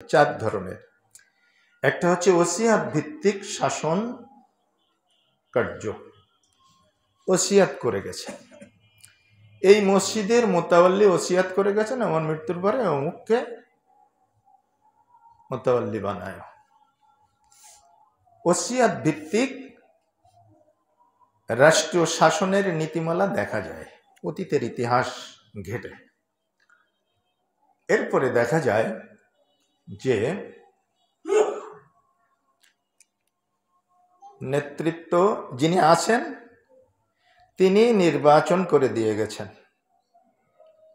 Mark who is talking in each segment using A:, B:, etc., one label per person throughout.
A: চার ধরনের। একটা হচ্ছে ওসিয়াত ভিত্তিক শাসন কার্য, ওসিয়াত করে গেছে, এই মসজিদের মোতাওয়াল্লি ওসিয়াত করে গেছেন আমার মৃত্যুর পরে অমুককে মোতাওয়াল্লি বানায়। ওসিয়াত ভিত্তিক রাষ্ট্রীয় শাসনের নীতিমালা দেখা যায় অতীতের ইতিহাস ঘেটে। এরপরে দেখা যায় যে নেতৃত্ব যিনি আছেন তিনি নির্বাচন করে দিয়ে গেছেন,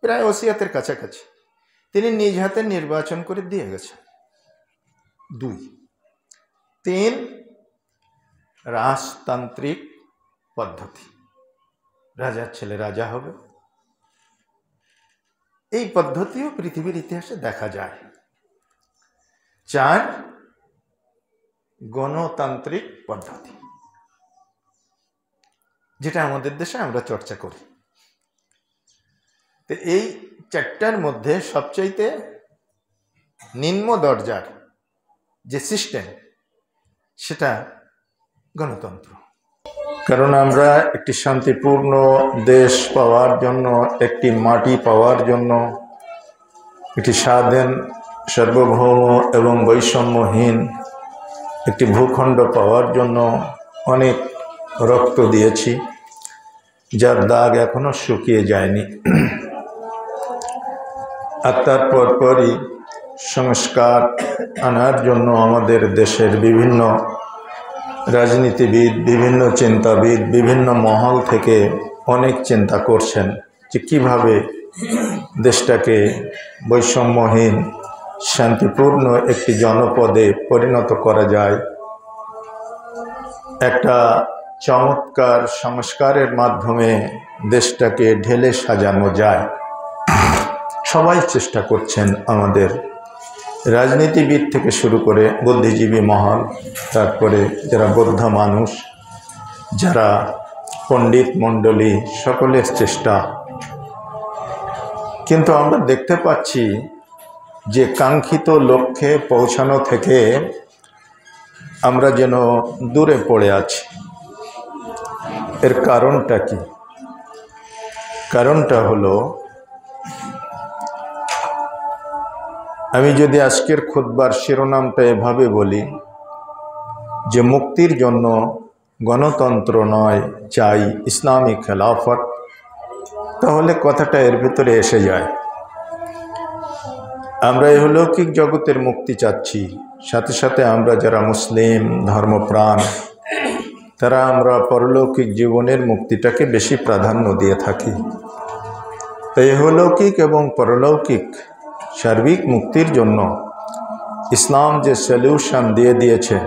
A: প্রায় ওসিয়াতের কাছাকাছি তিনি নিজ হাতে নির্বাচন করে দিয়ে গেছেন। 2, 3 রাজতান্ত্রিক পদ্ধতি, রাজার ছেলে রাজা হবে, এই পদ্ধতিও পৃথিবীর ইতিহাসে দেখা যায়। 4 গণতান্ত্রিক পদ্ধতি, যেটা আমাদের দেশে আমরা চর্চা করি। তো এই চারটার মধ্যে সবচাইতে নিম্ন দরজার যে সিস্টেম সেটা গণতন্ত্র। কারণ আমরা একটি শান্তিপূর্ণ দেশ পাওয়ার জন্য, একটি মাটি পাওয়ার জন্য, একটি স্বাধীন সার্বভৌম এবং বৈষম্যহীন একটি ভূখণ্ড পাওয়ার জন্য অনেক রক্ত দিয়েছি, যার দাগ এখনো শুকিয়ে যায়নি। আর তারপর পরই সংস্কার আনার জন্য আমাদের দেশের বিভিন্ন রাজনীতিবিদ, বিভিন্ন চিন্তাবিদ, বিভিন্ন মহল থেকে অনেক চিন্তা করছেন যে কিভাবে দেশটাকে বৈষম্যহীন শান্তিপূর্ণ একটি জনপদে পরিণত করা যায়, একটা চমৎকার সংস্কারের মাধ্যমে দেশটাকে ঢেলে সাজানো যায়। সবাই চেষ্টা করছেন, আমাদের রাজনীতিবিদ থেকে শুরু করে বুদ্ধিজীবী মহল, তারপরে যারা বৌদ্ধ মানুষ, যারা পণ্ডিত মণ্ডলী, সকলের চেষ্টা। কিন্তু আমরা দেখতে পাচ্ছি যে কাঙ্ক্ষিত লক্ষ্যে পৌঁছানো থেকে আমরা যেন দূরে পড়ে আছি। এর কারণটা কি? কারণটা হলো, আমি যদি আজকের খুতবার শিরোনামটা এভাবে বলি যে মুক্তির জন্য গণতন্ত্র নয়, চাই ইসলামী খেলাফত, তাহলে কথাটা এর ভিতরে এসে যায়। আমরা এই অলৌকিক জগতের মুক্তি চাচ্ছি, সাথে সাথে আমরা যারা মুসলিম ধর্মপ্রাণ তারা আমরা পরলৌকিক জীবনের মুক্তিটাকে বেশি প্রাধান্য দিয়ে থাকি। তাই অলৌকিক এবং পরলৌকিক সার্বিক মুক্তির জন্য ইসলাম যে সলিউশন দিয়ে দিয়েছে,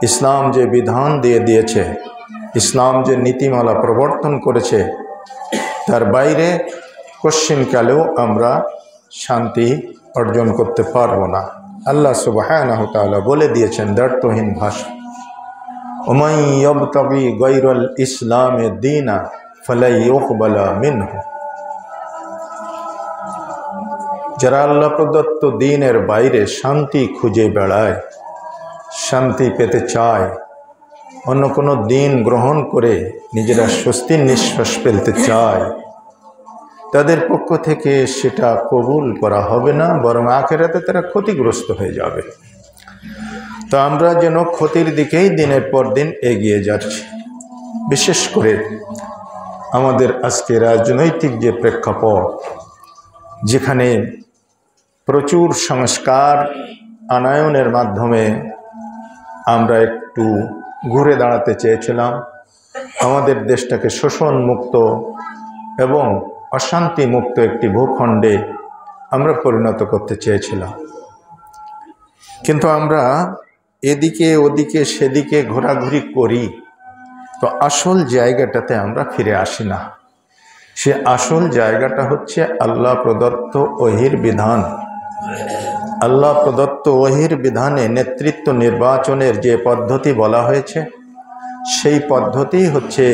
A: ইসলাম যে বিধান দিয়ে দিয়েছে, ইসলাম যে নীতিমালা প্রবর্তন করেছে, তার বাইরে কোশ্চিনকালেও আমরা শান্তি অর্জন করতে পারবো না। আল্লাহ সুবহানাহু ওয়া তাআলা বলে দিয়েছেন দ্ব্যর্থহীন ভাষা, ওমান ইয়াবতাগি গায়রাল ইসলামে দীনা ফালা ইউকবালা মিনহু। যারা আল্লাহ প্রদত্ত দ্বীনের বাইরে শান্তি খুঁজে বেড়ায়, শান্তি পেতে চায়, অন্য কোনো দ্বীন গ্রহণ করে নিজেরা স্বস্তির নিঃশ্বাস ফেলতে চায়, তাদের পক্ষ থেকে সেটা কবুল করা হবে না, বরং আখিরাতে তারা ক্ষতিগ্রস্ত হয়ে যাবে। তো আমরা যেন ক্ষতির দিকেই দিনের পর দিন এগিয়ে যাচ্ছি। বিশেষ করে আমাদের আজকে রাজনৈতিক যে প্রেক্ষাপট, যেখানে প্রচুর সংস্কার আনয়নের মাধ্যমে আমরা একটু ঘুরে দাঁড়াতে চেয়েছিলাম, আমাদের দেশটাকে শোষণ মুক্ত এবং অশান্তি মুক্ত একটি ভূখণ্ডে আমরা পরিণত করতে চেয়েছিলাম। কিন্তু আমরা এদিকে ওদিকে সেদিকে ঘোরাঘুরি করি, তো আসল জায়গাটাতে আমরা ফিরে আসি না। সে আসল জায়গাটা হচ্ছে আল্লাহ প্রদত্ত ওহির বিধান। আল্লাহ প্রদত্ত ওহির বিধানে নেতৃত্ব নির্বাচনের যে পদ্ধতি বলা হয়েছে, সেই পদ্ধতি হচ্ছে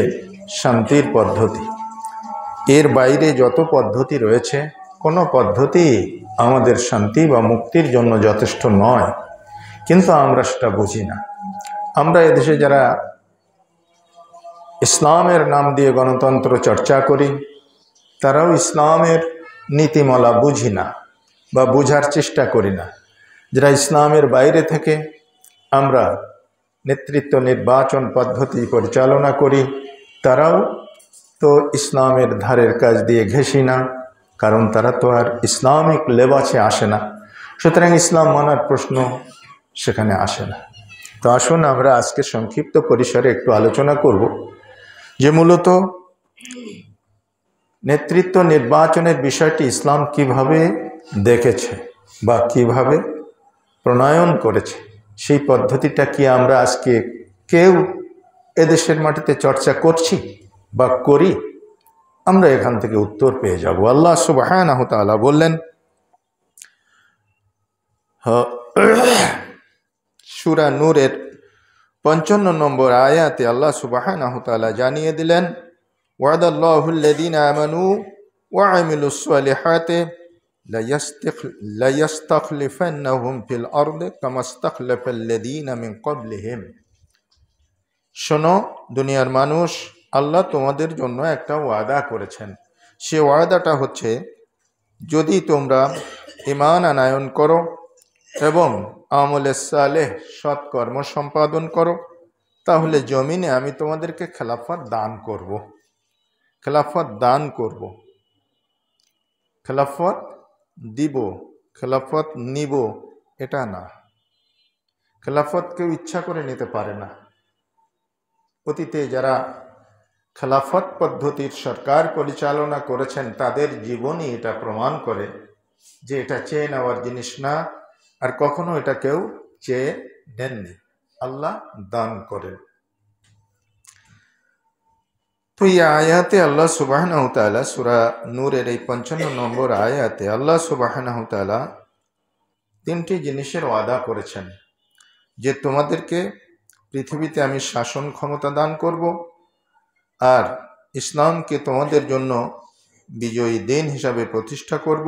A: শান্তির পদ্ধতি। এর বাইরে যত পদ্ধতি রয়েছে কোনো পদ্ধতি আমাদের শান্তি বা মুক্তির জন্য যথেষ্ট নয়, কিন্তু আমরা সেটা বুঝি না। আমরা এদেশে যারা ইসলামের নাম দিয়ে গণতন্ত্র চর্চা করি, তারাও ইসলামের নীতিমালা বুঝি না বা বুঝার চেষ্টা করি না। যারা ইসলামের বাইরে থেকে আমরা নেতৃত্ব নির্বাচন পদ্ধতি পরিচালনা করি, তারাও তো ইসলামের ধারের কাজ দিয়ে ঘেঁষি না, কারণ তারা তো আর ইসলামিক লেবাসে আসে না। সুতরাং ইসলাম মানার প্রশ্ন সেখানে আসে না। তো আসুন আমরা আজকে সংক্ষিপ্ত পরিসরে একটু আলোচনা করব যে মূলত নেতৃত্ব নির্বাচনের বিষয়টি ইসলাম কিভাবে দেখেছে বা কিভাবে প্রণয়ন করেছে, সেই পদ্ধতিটা কি আমরা আজকে কেউ এদেশের মাটিতে চর্চা করছি বা করি? আমরা এখান থেকে উত্তর পেয়ে যাব। আল্লাহ সুবহানাহু ওয়া তাআলা বললেন সূরা নূরের 55 নম্বর আয়াতে আল্লাহ সুবহানাহু ওয়া তাআলা জানিয়ে দিলেন, ওয়াদাল্লাহুল্লাযীনা আমানু ওয়া আমিলুস সালিহাতি লায়াস্তাখলিফান্নাহুম ফিল আরদি কামা ইসতাখলাফাল্লাযীনা মিন ক্বাবলিহিম। শোনো দুনিয়ার মানুষ, আল্লাহ তোমাদের জন্য একটা ওয়াদা করেছেন। সে ওয়াদাটা হচ্ছে, যদি তোমরা ঈমান আনয়ন করো এবং আমলে সালেহ সৎকর্ম সম্পাদন করো, তাহলে জমিনে আমি তোমাদেরকে খেলাফত দান করব। খেলাফত দান করব, খেলাফত দিব, খেলাফত নিব, এটা না। খেলাফত কেউ ইচ্ছা করে নিতে পারে না। অতীতে যারা খেলাফত পদ্ধতির সরকার পরিচালনা করেছেন, তাদের জীবনই এটা প্রমাণ করে যে এটা চেয়ে নেওয়ার জিনিস না, আর কখনো এটা কেউ চেয়ে নেননি। আল্লাহ দান করেন। তো এই আয়াতে আল্লাহ সুবহানাহু ওয়া তাআলা সূরা নূরের এই 55 নম্বর আয়াতে আল্লাহ সুবহানাহু ওয়া তাআলা তিনটি জিনিসের ওয়াদা করেছেন, যে তোমাদেরকে পৃথিবীতে আমি শাসন ক্ষমতা দান করব, আর ইসলামকে তোমাদের জন্য বিজয়ী দিন হিসাবে প্রতিষ্ঠা করব,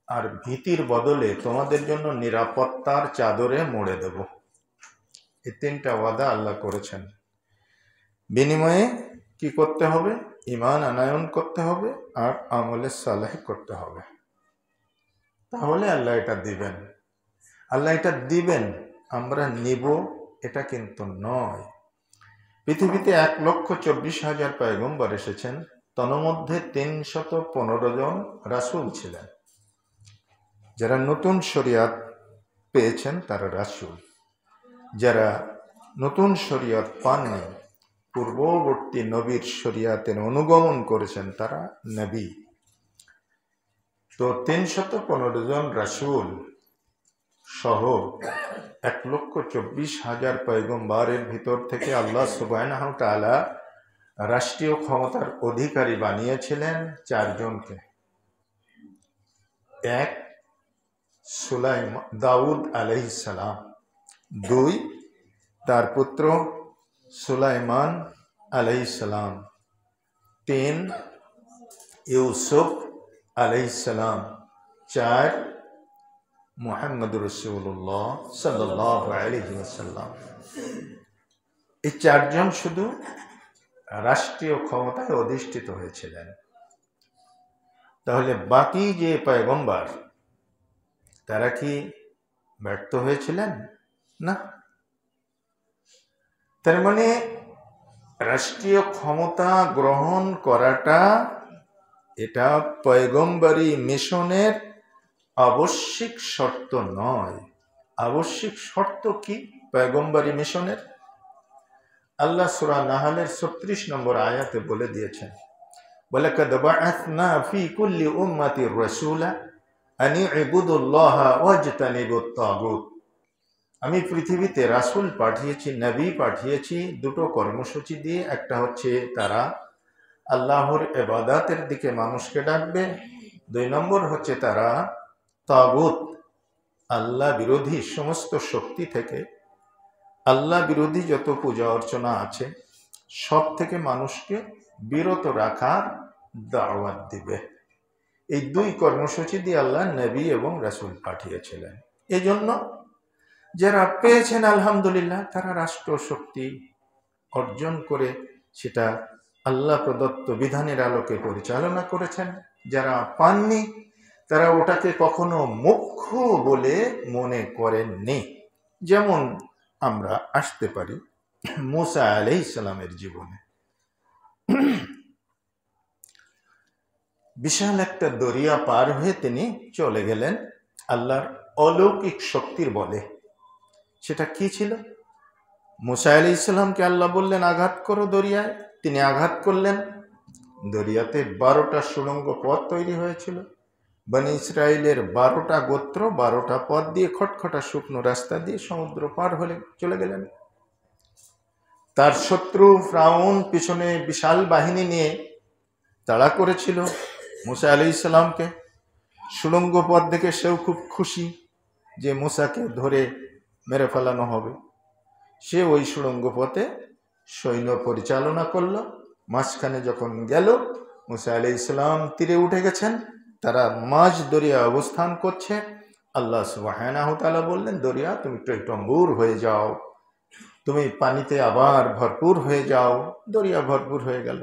A: আর ভীতির বদলে তোমাদের জন্য নিরাপত্তার চাদরে মুড়ে দেব। এই তিনটা ওয়াদা আল্লাহ করেছেন। বিনিময়ে কি করতে হবে? ঈমান আনয়ন করতে হবে আর আমলে সালেহ করতে হবে। তাহলে আল্লাহ এটা দিবেন। আল্লাহ এটা দিবেন, আমরা নিব, এটা কিন্তু নয়। পৃথিবীতে 1,24,000 পয়গম্বর এসেছেন, তন্মধ্যে 315 জন রাসূল ছিলেন। যারা নতুন শরিয়ত পেয়েছেন তারা রাসূল, যারা নতুন শরিয়ত পাননি, পূর্ববর্তী নবীর শরিয়াতের অনুগমন করেছেন, তারা নবী। তো 315 জন রাসূল সহ 1,24,000 পয়গম্বরের ভিতর থেকে আল্লাহ সুবহানাহু ওয়া তাআলা রাষ্ট্রীয় ক্ষমতার অধিকারী বানিয়েছিলেন 4 জনকে। এক, দাউদ আলাইহিস সালাম। 2, তার পুত্র সুলাইমান আলাইহিস সালাম। 3, ইউসুফ আলাইহিস সালাম। 4, মুহাম্মদুর রাসূলুল্লাহ সাল্লাল্লাহু আলাইহি ওয়াসাল্লাম। এই 4 জন শুধু রাষ্ট্রীয় ক্ষমতায় অধিষ্ঠিত হয়েছিলেন। তাহলে বাকি যে পয়গম্বর, তারা কি ব্যর্থ হয়েছিলেন? না। তার মানে রাষ্ট্রীয় ক্ষমতা গ্রহণ করাটা এটা পয়গম্বরী মিশনের আবশ্যিক শর্ত নয়। আবশ্যিক শর্ত কি পয়গম্বরী মিশনের? আল্লাহ সূরা নাহলের 36 নম্বর আয়াতে বলে দিয়েছেন, ওয়ালাকাদ বাআসনা ফি কুল্লি উম্মাতির রাসূলা আন ইবুদুল্লাহা ওয়াজতানিবুত তাগুত। আমি পৃথিবীতে রাসূল পাঠিয়েছি, নবী পাঠিয়েছি দুটো কর্মসূচি দিয়ে। একটা হচ্ছে তারা আল্লাহর ইবাদতের দিকে মানুষকে ডাকবে। 2 নম্বর হচ্ছে তারা তাগুত, আল্লাহ বিরোধী সমস্ত শক্তি থেকে, আল্লাহ বিরোধী যত পূজা অর্চনা আছে সব থেকে মানুষকে বিরত রাখার দাওয়াত দিবে। এই দুই কর্মসূচি দিয়ে আল্লাহ নবী এবং রাসূল পাঠিয়েছিলেন। এজন্য যারা পেয়েছেন আলহামদুলিল্লাহ, তারা রাষ্ট্র শক্তি অর্জন করে সেটা আল্লাহ প্রদত্ত বিধানের আলোকে পরিচালনা করেছেন। যারা পাননি তারা ওটাকে কখনো মুখ্য বলে মনে করেননি। যেমন আমরা আসতে পারি মুসা আলাইহিস সালামের জীবনে। বিশাল একটা দরিয়া পার হয়ে তিনি চলে গেলেন আল্লাহর অলৌকিক শক্তির বলে। সেটা কি ছিল? মুসা আলাইহিস সালামকে আল্লাহ বললেন আঘাত করো দরিয়ায়, তিনি আঘাত করলেন। দরিয়াতে 12টা সুড়ঙ্গ পথ তৈরি হয়েছিল। বনি ইসরায়েলের 12টা গোত্র 12টা পথ দিয়ে খটখটা শুকনো রাস্তা দিয়ে সমুদ্র পার হলে চলে গেলেন। তার শত্রু ফিরআউন পিছনে বিশাল বাহিনী নিয়ে তাড়া করেছিল মুসা আলাইহিস সালামকে। সুড়ঙ্গ পথ দেখে সেও খুব খুশি যে মুসাকে ধরে মেরে ফেলানো হবে। সে ওই সুড়ঙ্গ পথে সৈন্য পরিচালনা করলো। মাঝখানে যখন গেল, মুসা আলাইহিস সালাম তীরে উঠে গেছেন, তারা মাঝ দরিয়া অবস্থান করছে। আল্লাহ সুবহানাহু ওয়া তাআলা বললেন, দরিয়া তুমি টইটম্বুর হয়ে যাও, তুমি পানিতে আবার ভরপুর হয়ে যাও। দরিয়া ভরপুর হয়ে গেল।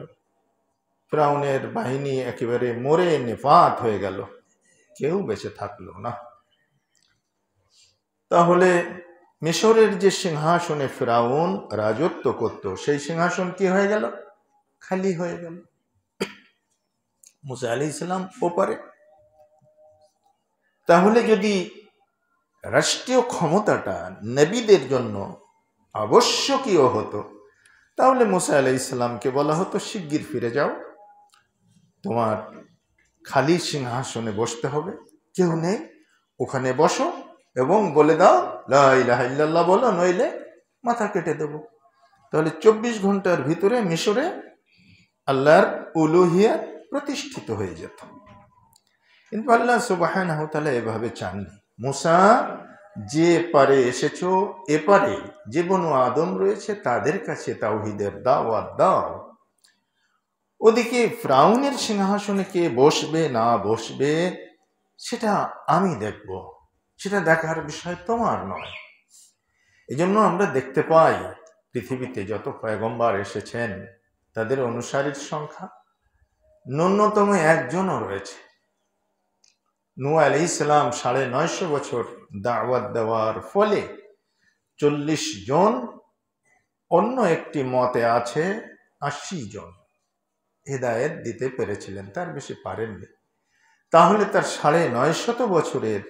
A: ফিরআউনের বাহিনী একেবারে মরে নেফাত হয়ে গেল, কেউ বেঁচে থাকলো না। তাহলে মিশরের যে সিংহাসনে ফিরআউন রাজত্ব করত, সেই সিংহাসন কি হয়ে গেল? খালি হয়ে গেল। মুসা আলাইহিস সালাম ওপারে। তাহলে যদি রাষ্ট্রীয় ক্ষমতাটা নবীদের জন্য আবশ্যকীয় হতো, তাহলে মুসা আলাইহিস সালামকে বলা হতো শিগগির ফিরে যাও, তোমার খালি সিংহাসনে বসতে হবে, কেউ নেই, ওখানে বসো এবং বলে দাও লা ইলাহা ইল্লাল্লাহ বলো, নইলে মাথা কেটে দেব। তাহলে 24 ঘন্টার ভিতরে মিশরে আল্লাহর উলুহিয়াত প্রতিষ্ঠিত হয়ে যেত। কিন্তু আল্লাহ সুবহানাহু ওয়া তাআলা এভাবে চাননি। মুসা যে পারে এসেছো, এপারে যে বনু আদম রয়েছে তাদের কাছে তাওহীদের দাওয়াত দাও। ওদিকে ফিরআউনের সিংহাসনে কে বসবে না বসবে সেটা আমি দেখব, সেটা দেখার বিষয় তোমার নয়। এজন্য আমরা দেখতে পাই পৃথিবীতে যত পয়গম্বর এসেছেন তাদের অনুসারীর সংখ্যা ন্যূনতম একজনও রয়েছে। নূহ আলাইহিস সালাম 950 বছর দাওয়াত দেওয়ার ফলে 40 জন, অন্য একটি মতে আছে 80 জন হিদায়াত দিতে পেরেছিলেন, তার বেশি পারেননি। তাহলে তার 950 বছরের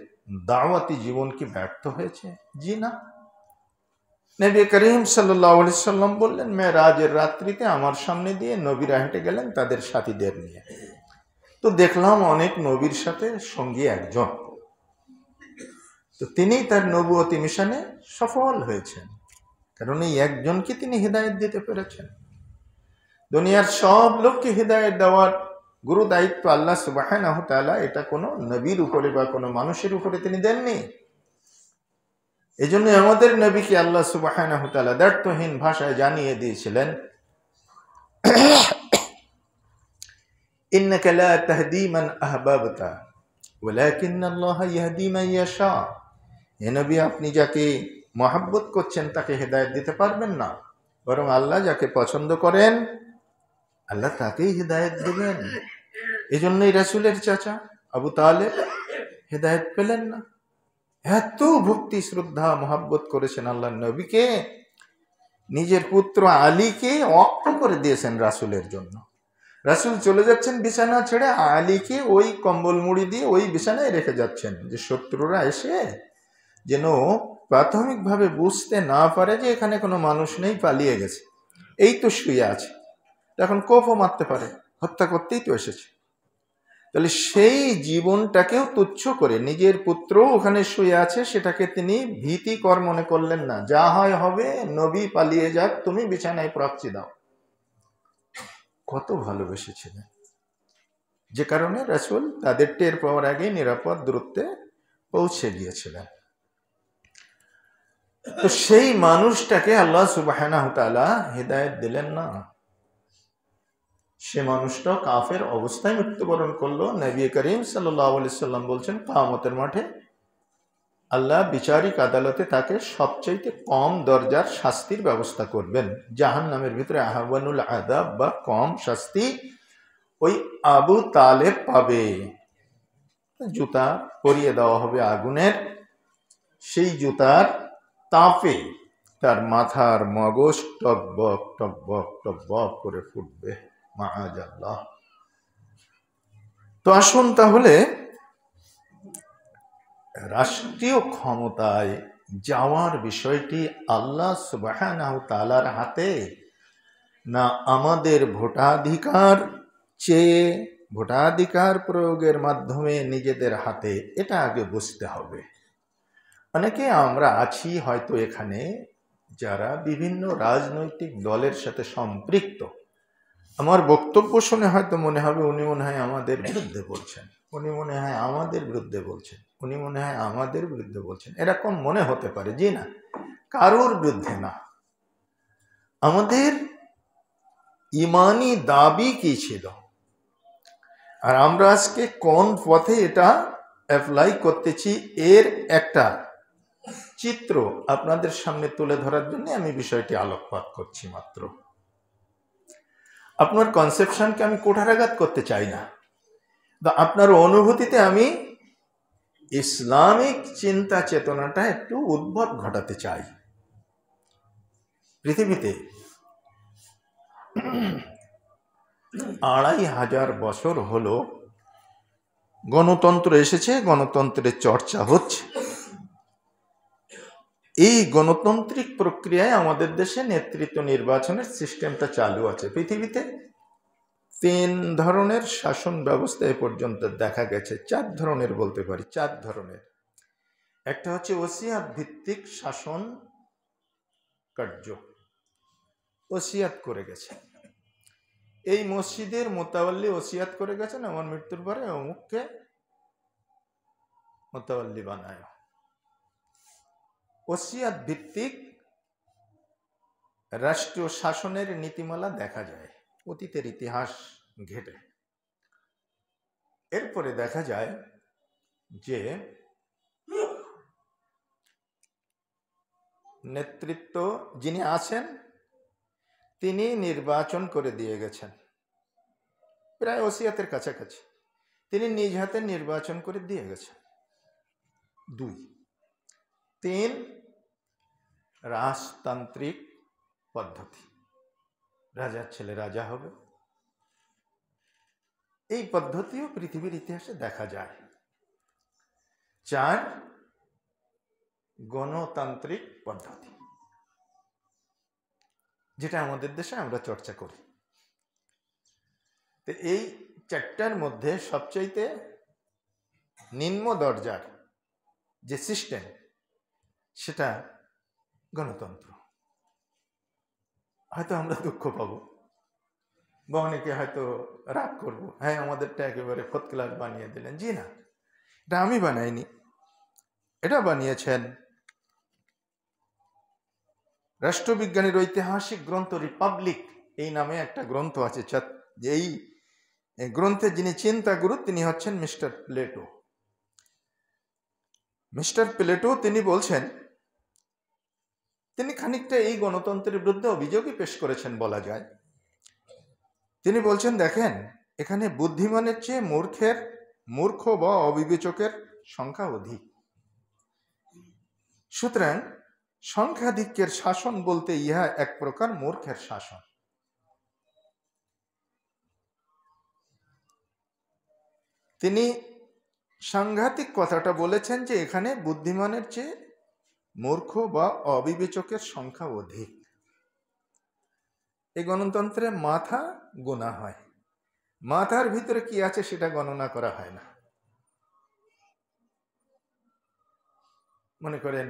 A: দাওয়াতি জীবন কি ব্যর্থ হয়েছে? জি না। নবী করিম সাল্লাল্লাহু আলাইহি সাল্লাম বললেন, মেরাজের রাত্রিতে আমার সামনে দিয়ে নবীরা হেঁটে গেলেন তাদের সাথীদের নিয়ে। তো দেখলাম অনেক নবীর সাথে সঙ্গী একজন, তো তিনি তার নবুয়তি মিশনে সফল হয়েছেন, কারণ এই একজনকে তিনি হিদায়াত দিতে পেরেছেন। দুনিয়ার সব লোককে হিদায়াত দেওয়ার গুরু দায়িত্ব আল্লাহ সুবহানাহু ওয়া তাআলা এটা কোনো নবীর উপরে বা কোনো মানুষের উপরে তিনি দেননি। এজন্য আমাদের নবীকে আল্লাহ সুবহানাহু ওয়া তাআলা দ্ব্যর্থহীন ভাষায় জানিয়ে দিয়েছিলেন, ইন্নাকা লা তাহদি মান আহবাবতা ওয়ালাকিন্নাল্লাহা ইয়াহদি মান ইয়াশা। হে নবী, আপনি যাকে মহব্বত করছেন তাকে হেদায়েত দিতে পারবেন না, বরং আল্লাহ যাকে পছন্দ করেন আল্লাহ তাকেই হেদায়েত দেবেন। এজন্যই রাসূলের চাচা আবু তালেব হেদায়েত পেলেন না। এত ভক্তি শ্রদ্ধা মহব্বত করেছেন আল্লাহর নবীকে, নিজের পুত্র আলীকে ওয়াকফ করে দিয়েছেন রাসূলের জন্য। রাসূল চলে যাচ্ছেন বিছানা ছেড়ে, আলীকে ওই কম্বল মুড়ি দিয়ে ওই বিছানায় রেখে যাচ্ছেন, যে শত্রুরা এসে যেন প্রাথমিকভাবে বুঝতে না পারে যে এখানে কোনো মানুষ নেই, পালিয়ে গেছে, এই তো শুয়ে আছে, এখন কোপও মারতে পারে, হত্যা করতেই তো এসেছে। তাহলে সেই জীবনটাকেও তুচ্ছ করে নিজের পুত্র ওখানে শুয়ে আছে সেটাকে তিনি ভীতিকর মনে করলেন না। যা হয় হবে, নবী পালিয়ে যাক, তুমি বিছানায় প্রক্সি দাও। কত ভালোবেসেছিলেন, যে কারণে রাসূল তাদের টের পাওয়ার আগে নিরাপদ দূরত্বে পৌঁছে গিয়েছিলেন। তো সেই মানুষটাকে আল্লাহ সুবহানাহু ওয়া তাআলা হিদায়াত দিলেন না, সে মানুষটাও কাফের অবস্থায় মৃত্যুবরণ করলো। নবী করিম সাল্লাল্লাহু আলাইহি সাল্লাম বলছেন, কিয়ামতের মাঠে আল্লাহ বিচারিক আদালতে তাকে সবচাইতে কম দরজার শাস্তির ব্যবস্থা করবেন। জাহান্নামের ভিতরে আহওয়ানুল আযাব বা কম শাস্তি ওই আবু তালেব পাবে। জুতা পরিয়ে দেওয়া হবে আগুনের, সেই জুতার তাপে তার মাথার মগজ টকবক টকবক টকবক করে ফুটবে, মাআযাল্লাহ। তো আসুন তাহলে রাষ্ট্রীয় ক্ষমতায় যাওয়ার বিষয়টি আল্লাহ সুবহানাহু তাআলার হাতে, না আমাদের ভোটাধিকার চেয়ে ভোটাধিকার প্রয়োগের মাধ্যমে নিজেদের হাতে, এটা আগে বুঝতে হবে। অনেকে আমরা আছি হয়তো এখানে যারা বিভিন্ন রাজনৈতিক দলের সাথে সম্পৃক্ত। আমার বক্তব্য শুনে হয়তো মনে হবে উনি মনে হয় আমাদের বিরুদ্ধে বলছেন, উনি মনে হয় আমাদের বিরুদ্ধে বলছেন, উনি মনে হয় আমাদের বিরুদ্ধে বলছেন, এরকম মনে হতে পারে। জি না, কারোর বিরুদ্ধে না। আমাদের ইমানি দাবি কি ছিল, আর আমরা আজকে কোন পথে এটা অ্যাপ্লাই করতেছি, এর একটা চিত্র আপনাদের সামনে তুলে ধরার জন্য আমি বিষয়টি আলোকপাত করছি মাত্র। আপনার কনসেপশনকে আমি কোঠারাঘাত করতে চাই না, বা আপনার অনুভূতিতে আমি ইসলামিক চিন্তা চেতনাটা একটু উদ্ভব ঘটাতে চাই। পৃথিবীতে 2500 বছর হলো গণতন্ত্র এসেছে, গণতন্ত্রের চর্চা হচ্ছে। এই গণতান্ত্রিক প্রক্রিয়ায় আমাদের দেশে নেতৃত্ব নির্বাচনের সিস্টেমটা চালু আছে। পৃথিবীতে 3 ধরনের শাসন ব্যবস্থা এ পর্যন্ত দেখা গেছে, 4 ধরনের বলতে পারি, 4 ধরনের। একটা হচ্ছে ওসিয়াত ভিত্তিক শাসন কার্য, ওসিয়াত করে গেছে। এই মসজিদের মোতাওয়াল্লি ওসিয়াত করে গেছেন, আমার মৃত্যুর পরে অমুককে মোতাওয়াল্লি বানায়। ওসিয়াত ভিত্তিক রাষ্ট্রীয় শাসনের নীতিমালা দেখা যায় অতীতের ইতিহাস ঘেটে। এরপরে দেখা যায় যে নেতৃত্ব যিনি আছেন তিনি নির্বাচন করে দিয়ে গেছেন, প্রায় ওসিয়াতের কাছাকাছি, তিনি নিজ হাতে নির্বাচন করে দিয়ে গেছেন। 2, 3 রাজতান্ত্রিক পদ্ধতি, রাজার ছেলে রাজা হবে, এই পদ্ধতিও পৃথিবীর ইতিহাসে দেখা যায়। 4 গণতান্ত্রিক পদ্ধতি, যেটা আমাদের দেশে আমরা চর্চা করি। তো এই 4টার মধ্যে সবচাইতে নিম্ন দরজার যে সিস্টেম সেটা গণতন্ত্র। হয়তো আমরা দুঃখ পাবো বা অনেকে হয়তো রাগ করবো, হ্যাঁ আমাদেরটা একেবারে ফোর্থ ক্লাস বানিয়ে দিলেন। জি না, এটা আমি বানাইনি, এটা বানিয়েছেন রাষ্ট্রবিজ্ঞানের ঐতিহাসিক গ্রন্থ রিপাবলিক, এই নামে একটা গ্রন্থ আছে। এই গ্রন্থে যিনি চিন্তাগুরু তিনি হচ্ছেন মিস্টার প্লেটো। মিস্টার প্লেটো তিনি বলছেন, তিনি খানিকটা এই গণতন্ত্রের বিরুদ্ধে অভিযোগই পেশ করেছেন বলা যায়। তিনি বলছেন, দেখেন এখানে বুদ্ধিমানের চেয়ে মূর্খ বা অবিবেচকের সংখ্যা অধিক, সুতরাং সংখ্যাধিক্যের শাসন বলতে ইহা এক প্রকার মূর্খের শাসন। তিনি সাংঘাতিক কথাটা বলেছেন যে এখানে বুদ্ধিমানের চেয়ে মূর্খ বা অবিবেচকের সংখ্যা অধিক। এই গণতন্ত্রে মাথা গোনা হয়, মাথার ভিতরে কি আছে সেটা গণনা করা হয় না। মনে করেন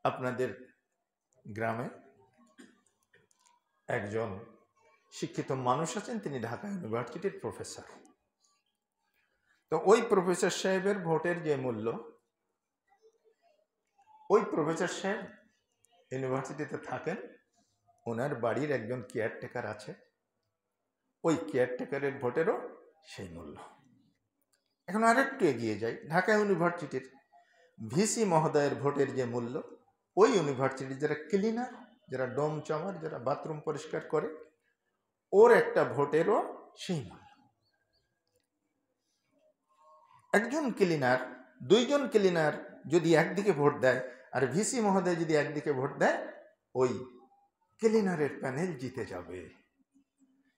A: আপনাদের গ্রামে একজন শিক্ষিত মানুষ আছেন, তিনি ঢাকা ইউনিভার্সিটির প্রফেসর। তো ওই প্রফেসর সাহেবের ভোটের যে মূল্য, ওই প্রফেসর সাহেব ইউনিভার্সিটিতে থাকেন, ওনার বাড়ির একজন কেয়ারটেকার আছে, ওই কেয়ারটেকারের ভোটেরও সেই মূল্য। এখন আরেকটু এগিয়ে যাই, ঢাকা ইউনিভার্সিটির ভিসি মহোদয়ের ভোটের যে মূল্য, ওই ইউনিভার্সিটির যারা ক্লিনার, যারা ডোম চামার, যারা বাথরুম পরিষ্কার করে, ওর একটা ভোটেরও সেই মূল্য। একজন ক্লিনার, দুইজন ক্লিনার যদি একদিকে ভোট দেয় আর ভিসি মহোদয় যদি একদিকে ভোট দেয়, ওই ক্লিনারের প্যানেল জিতে যাবে,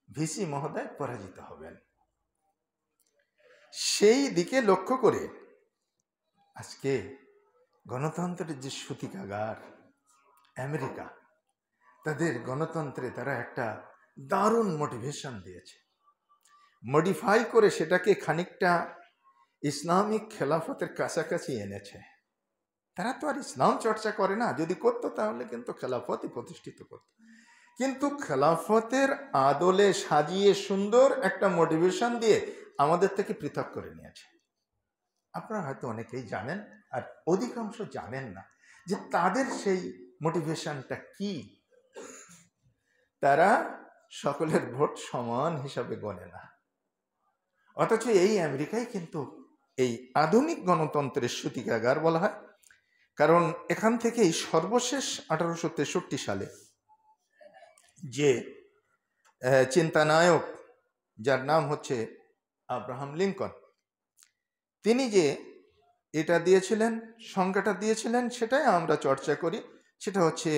A: ভিসি মহোদয় পরাজিত হবেন। সেই দিকে লক্ষ্য করে আজকে গণতন্ত্রের যে সূতিকাগার আমেরিকা, তাদের গণতন্ত্রে তারা একটা দারুণ মোটিভেশন দিয়েছে, মডিফাই করে সেটাকে খানিকটা ইসলামিক খেলাফতের কাছাকাছি এনেছে। তারা তো আর ইসলাম চর্চা করে না, যদি করতো তাহলে কিন্তু খেলাফতই প্রতিষ্ঠিত করত, কিন্তু খেলাফতের আদলে সাজিয়ে সুন্দর একটা মোটিভেশন দিয়ে আমাদের থেকে পৃথক করে নিয়েছে। আপনারা হয়তো অনেকেই জানেন, আর অধিকাংশ জানেন না যে তাদের সেই মোটিভেশনটা কি। তারা সকলের ভোট সমান হিসাবে গণে না, অথচ এই আমেরিকায় কিন্তু এই আধুনিক গণতন্ত্রের সূতিকাগার বলা হয়। কারণ এখান থেকেই সর্বশেষ 1863 সালে যে চিন্তানায়ক, যার নাম হচ্ছে আব্রাহাম লিঙ্কন, তিনি যে এটা দিয়েছিলেন, সংজ্ঞাটা দিয়েছিলেন, সেটাই আমরা চর্চা করি। সেটা হচ্ছে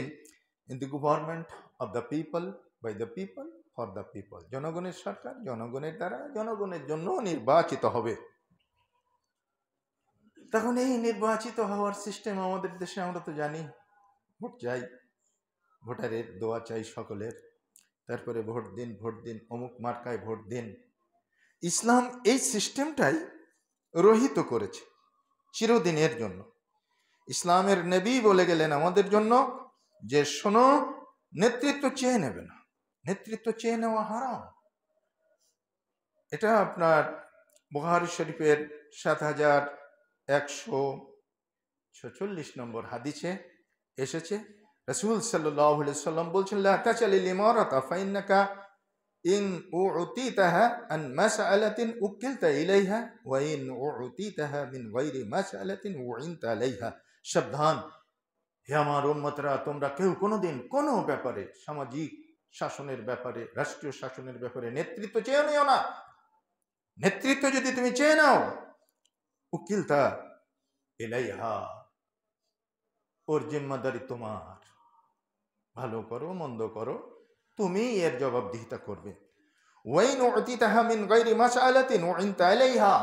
A: the government of the people, by the people, for the people. জনগণের সরকার জনগণের দ্বারা জনগণের জন্য নির্বাচিত হবে। তখন এই নির্বাচিত হওয়ার সিস্টেম আমাদের দেশে আমরা তো জানি, ভোট চাই, ভোটারের দোয়া চাই সকলের, তারপরে ভোট দিন, ভোট দিন, অমুক মার্কায় ভোট দিন। ইসলাম এই সিস্টেমটাই রহিত করেছে চিরদিনের জন্য। ইসলামের নবী বলে গেলেন আমাদের জন্য যে শোনো, নেতৃত্ব চেয়ে নেবে না, নেতৃত্ব চেয়ে নেওয়া হারাম। এটা আপনার বুখারী শরীফের 7146 নম্বর হাদিসে এসেছে। রাসূল সাল্লাল্লাহু আলাইহি সাল্লাম বলছেন, লা তাচালিল ইমারাতা ফাইন্নাকা ইন উতিতাহা আন মাসআলাতিন উকিলতা ইলাইহা ওয়া ইন উতিতাহা মিন গায়রি মাসআলাতিন উইনতা আলাইহা। সাবধান হে আমার উম্মতরা, তোমরা কেউ কোনোদিন কোনো ব্যাপারে, সামাজিক শাসনের ব্যাপারে, রাষ্ট্রীয় শাসনের ব্যাপারে নেতৃত্ব চেয়ে নিও না। নেতৃত্ব যদি তুমি চেয়ে নাও, উকিলতা ইলাইহা, ওর জিম্মাদারি তোমার, ভালো করো মন্দ করো, তুমি এর জবাবদিহিতা করবে। ওয়াইন উতিতাহা মিন গায়রি মাসআলাতিন উইনতা আলাইহা,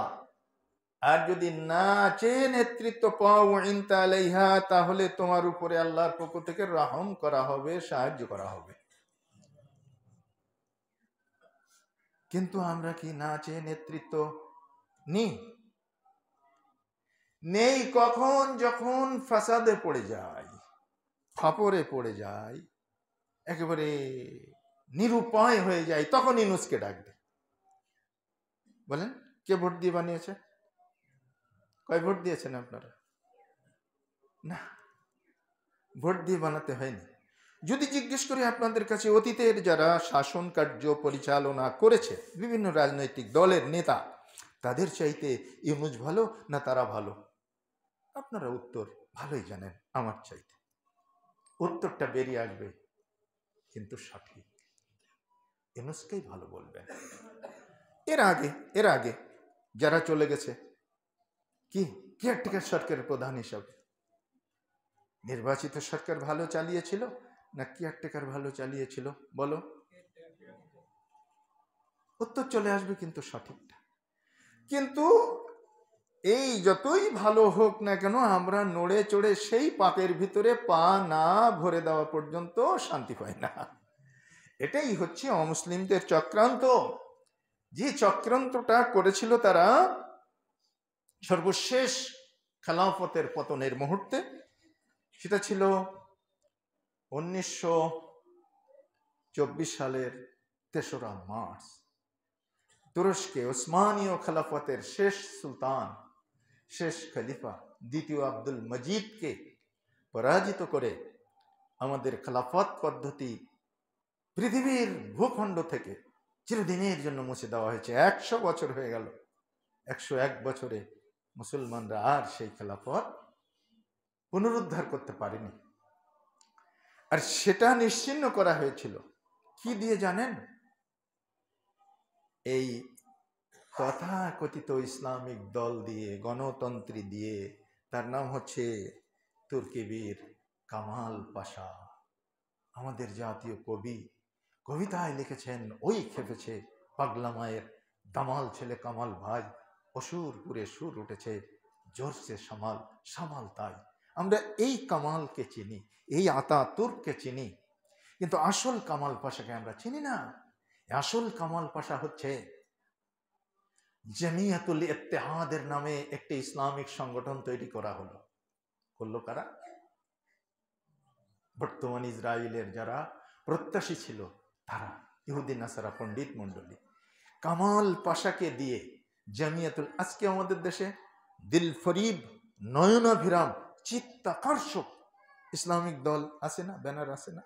A: আর যদি না চেয়ে নেতৃত্ব পাও উইনতা আলাইহা, তাহলে তোমার উপরে আল্লাহর পক্ষ থেকে রহম করা হবে, সাহায্য করা হবে। কিন্তু আমরা কি না চেয়ে নেতৃত্ব নেই? কখন? যখন ফাসাদে পড়ে যায়, ফাপড়ে পড়ে যায়, একেবারে নিরুপায় হয়ে যায়, তখন ইউনূসকে ডাক দেয়। বলেন, কে ভোট দিয়ে বানিয়েছে? কয় ভোট দিয়েছেন আপনারা? না, ভোট দিয়ে বানাতে হয়নি। যদি জিজ্ঞেস করি আপনাদের কাছে, অতীতের যারা শাসন কার্য পরিচালনা করেছে, বিভিন্ন রাজনৈতিক দলের নেতা, তাদের চাইতে ইউনূস ভালো না তারা ভালো? আপনারা উত্তর ভালোই জানেন আমার চাইতে। উত্তরটা বেরিয়ে আসবে, কিন্তু সঠিক, ইউনূসকেই ভালো বলবেন। এর আগে যারা চলে গেছে, কি কেয়ারটেকার সরকারের প্রধান হিসাবে, নির্বাচিত সরকার ভালো চালিয়েছিল না কেয়ারটেকার ভালো চালিয়েছিল? বলো, উত্তর চলে আসবে কিন্তু সঠিকটা। কিন্তু এই যতই ভালো হোক না কেন, আমরা নড়ে চড়ে সেই পাপের ভিতরে পা না ভরে দেওয়া পর্যন্ত শান্তি পাই না। এটাই হচ্ছে অমুসলিমদের চক্রান্ত। যে চক্রান্তটা করেছিল তারা সর্বশেষ খেলাফতের পতনের মুহূর্তে, সেটা ছিল 1924 সালের 3রা মার্চ। তুরস্কে ওসমানীয় খেলাফতের শেষ সুলতান, শেষ খলিফা দ্বিতীয় আব্দুল মজিদকে পরাজিত করে আমাদের খেলাফত পদ্ধতি পৃথিবীর ভূখণ্ড থেকে চিরদিনের জন্য মুছে দেওয়া হয়েছে। 100 বছর হয়ে গেল, 101 বছরে মুসলমানরা আর সেই খেলাফত পুনরুদ্ধার করতে পারেনি। আর সেটা নিশ্চিহ্ন করা হয়েছিল কি দিয়ে জানেন? এই তথাকথিত ইসলামিক দল দিয়ে, গণতন্ত্রী দিয়ে। তার নাম হচ্ছে তুর্কি বীর কামাল পাশা। আমাদের জাতীয় কবি কবিতায় লিখেছেন, ওই খেপেছে পাগলা মায়ের দামাল ছেলে কামাল ভাই, অসুরপুরে সুর উঠেছে জোরসে সামাল সামাল তাই। আমরা এই কামালকে চিনি, এই আতাতুর্ককে চিনি, কিন্তু আসল কামাল পাশাকে আমরা চিনি না। আসল কামাল পাশা হচ্ছে জামিয়াতুল ইত্তেহাদের নামে একটি ইসলামিক সংগঠন তৈরি করা হলো। করলো কারা? বর্তমান ইসরায়েলের যারা প্রত্যাশী ছিল তারা, ইহুদি নাসারা পণ্ডিত মণ্ডলী। কামাল পাশাকে দিয়ে জামিয়াতুল, আজকে আমাদের দেশে দিল ফরিব, নয়নাভিরাম, চিত্তাকর্ষক ইসলামিক দল আছে না, ব্যানার আছে না,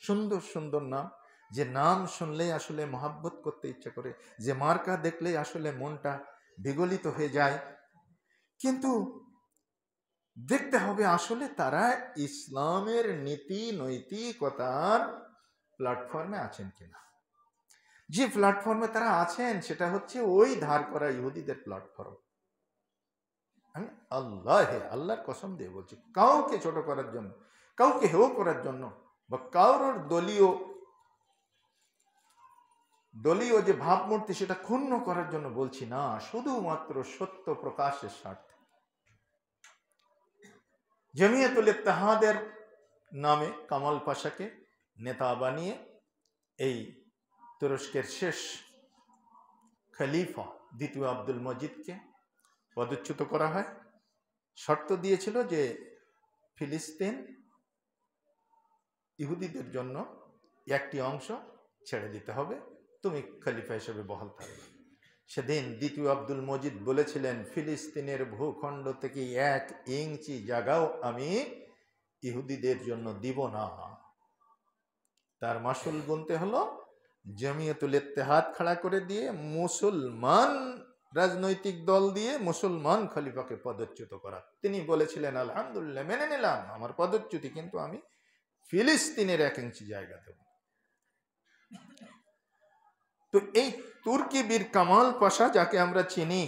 A: সুন্দর সুন্দর নাম, যে নাম শুনলেই আসলে মহাব্বত করতে ইচ্ছা করে, যে মার্কা দেখলেই আসলে মনটা বিগলিত হয়ে যায়। কিন্তু দেখতে হবে আসলে তারা ইসলামের নীতি নৈতিকতার প্ল্যাটফর্মে আছেন কিনা। যে প্ল্যাটফর্মে তারা আছেন সেটা হচ্ছে ওই ধার করা ইহুদিদের প্ল্যাটফর্ম। আমি আল্লাহর কসম দিয়ে বলছি, কাউকে ছোট করার জন্য, কাউকে হেয় করার জন্য, বা কারোর দলীয় যে ভাবমূর্তি সেটা ক্ষুণ্ণ করার জন্য বলছি না, শুধুমাত্র সত্য প্রকাশের স্বার্থে। জামিয়াতুল ইত্তেহাদের নামে কামাল পাশাকে নেতা বানিয়ে এই তুরস্কের শেষ খলিফা দ্বিতীয় আব্দুল মজিদকে পদচ্যুত করা হয়। শর্ত দিয়েছিল যে ফিলিস্তিন ইহুদিদের জন্য একটি অংশ ছেড়ে দিতে হবে, তুমি খলিফা হিসেবে বহাল থাকবে। সেদিন দ্বিতীয় আব্দুল মজিদ বলেছিলেন, ফিলিস্তিনের ভূখণ্ড থেকে 1 ইঞ্চি জায়গাও আমি ইহুদিদের জন্য দিব না। তার মাসুল গুনতে হলো জামিয়াতুল ইত্তেহাদ খাড়া করে দিয়ে, মুসলমান রাজনৈতিক দল দিয়ে মুসলমান খলিফাকে পদচ্যুত করা। তিনি বলেছিলেন, আলহামদুলিল্লাহ, মেনে নিলাম আমার পদচ্যুতি, কিন্তু আমি ফিলিস্তিনের 1 ইঞ্চি জায়গা দেব। তো এই তুর্কি বীর কামাল পাশা যাকে আমরা চিনি,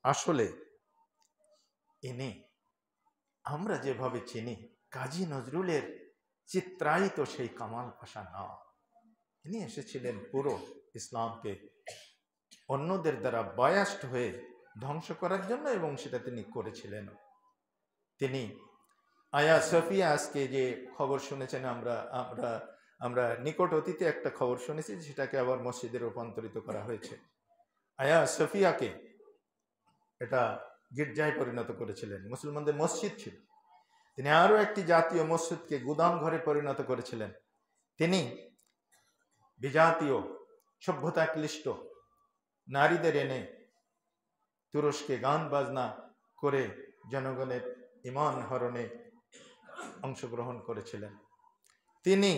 A: আসলে ইনি আমরা যেভাবে চিনি কাজী নজরুলের চিত্রায়িত সেই কামাল পাশা না। ইনি এসেছিলেন পুরো ইসলামকে অন্যদের দ্বারা বায়াস্ট হয়ে ধ্বংস করার জন্য, এবং সেটা তিনি করেছিলেন। তিনি আয়া সফিয়া, আজকে যে খবর শুনেছেন, আমরা নিকট অতীতে একটা খবর শুনেছি, সেটাকে আবার মসজিদে রূপান্তরিত করা হয়েছে। আয়া সফিয়াকে এটা গির্জায় পরিণত করেছিলেন, মুসলমানদের মসজিদ ছিল। তিনি আরো একটি জাতীয় মসজিদকে গুদাম ঘরে পরিণত করেছিলেন। তিনি বিজাতীয় সভ্যতা ক্লিষ্ট নারীদের এনে তুরস্কে গান বাজনা করে জনগণের ঈমান হরণে অংশগ্রহণ করেছিলেন। তিনি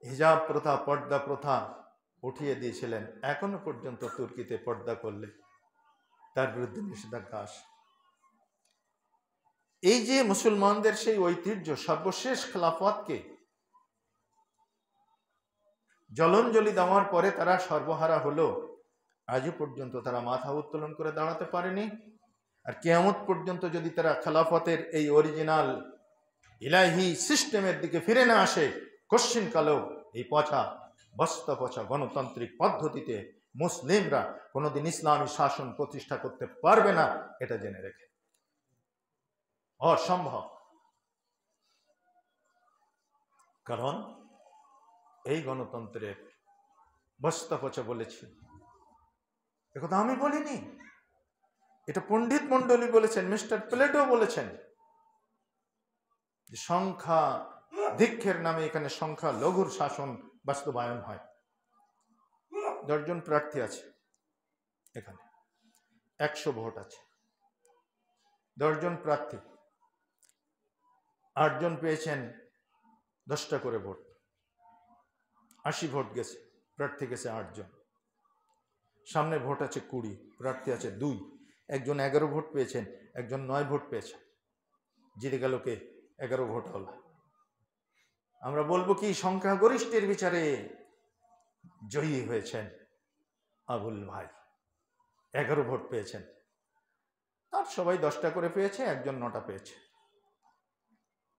A: হিজাব প্রথা, পর্দা প্রথা উঠিয়ে দিয়েছিলেন। এখনো পর্যন্ত তুর্কিতে পর্দা করলে তার বিরুদ্ধে নিষেধাজ্ঞা আসে। এই যে মুসলমানদের সেই ঐতিহ্য, সর্বশেষ খেলাফতকে জলাঞ্জলি দেওয়ার পরে তারা সর্বহারা হলো, আজও পর্যন্ত তারা মাথা উত্তোলন করে দাঁড়াতে পারেনি। আর কিয়ামত পর্যন্ত যদি তারা খেলাফতের এই অরিজিনাল ইলাহি সিস্টেমের দিকে ফিরে না আসে, কশ্চিন কালেও এই বস্তা পচা গণতান্ত্রিক পদ্ধতিতে মুসলিমরা কোনোদিন ইসলামী শাসন প্রতিষ্ঠা করতে পারবে না, এটা জেনে রেখে। অসম্ভব। কারণ এই গণতন্ত্রের বস্তা পচা বলেছি, একথা আমি বলিনি, এটা পণ্ডিত মণ্ডলী বলেছেন, মিস্টার প্লেটো বলেছেন। সংখ্যা দীক্ষের নামে এখানে সংখ্যা লঘুর শাসন বাস্তবায়ন হয়। 10 জন প্রার্থী আছে, এখানে 100 ভোট আছে, 10 জন প্রার্থী, 8 জন পেয়েছেন 10টা করে ভোট, 80 ভোট গেছে, প্রার্থী গেছে 8 জন, সামনে ভোট আছে 20, প্রার্থী আছে 2, একজন 11 ভোট পেয়েছেন, একজন 9 ভোট পেয়েছেন, জিতে গেল কে? 11 ভোট হল। আমরা বলবো কি সংখ্যাগরিষ্ঠের বিচারে জয়ী হয়েছেন আবুল ভাই, 11 ভোট পেয়েছেন। আর সবাই 10টা করে পেয়েছে, একজন 9টা পেয়েছে।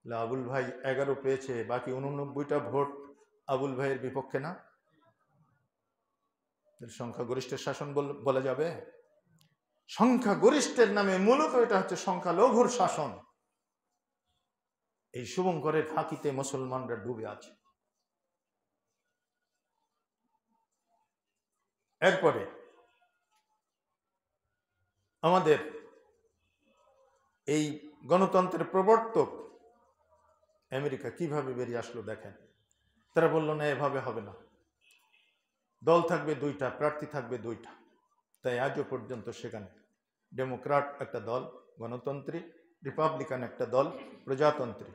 A: আবুল ভাই 11 পেয়েছে, বাকি 89টা ভোট আবুল ভাইয়ের বিপক্ষে না? সংখ্যাগরিষ্ঠের শাসন বলা যাবে? সংখ্যাগরিষ্ঠের নামে মূলত এটা হচ্ছে সংখ্যালঘুর শাসন। এই শুভঙ্করের ফাঁকিতে মুসলমানরা ডুবে আছে। এরপরে আমাদের এই গণতন্ত্রের প্রবর্তক আমেরিকা কিভাবে বেরিয়ে আসলো দেখেন। তারা বলল না, এভাবে হবে না, দল থাকবে 2টা, প্রার্থী থাকবে 2টা। তাই আজও পর্যন্ত সেখানে ডেমোক্র্যাট একটা দল গণতন্ত্রী, রিপাবলিকান একটা দল প্রজাতন্ত্রী।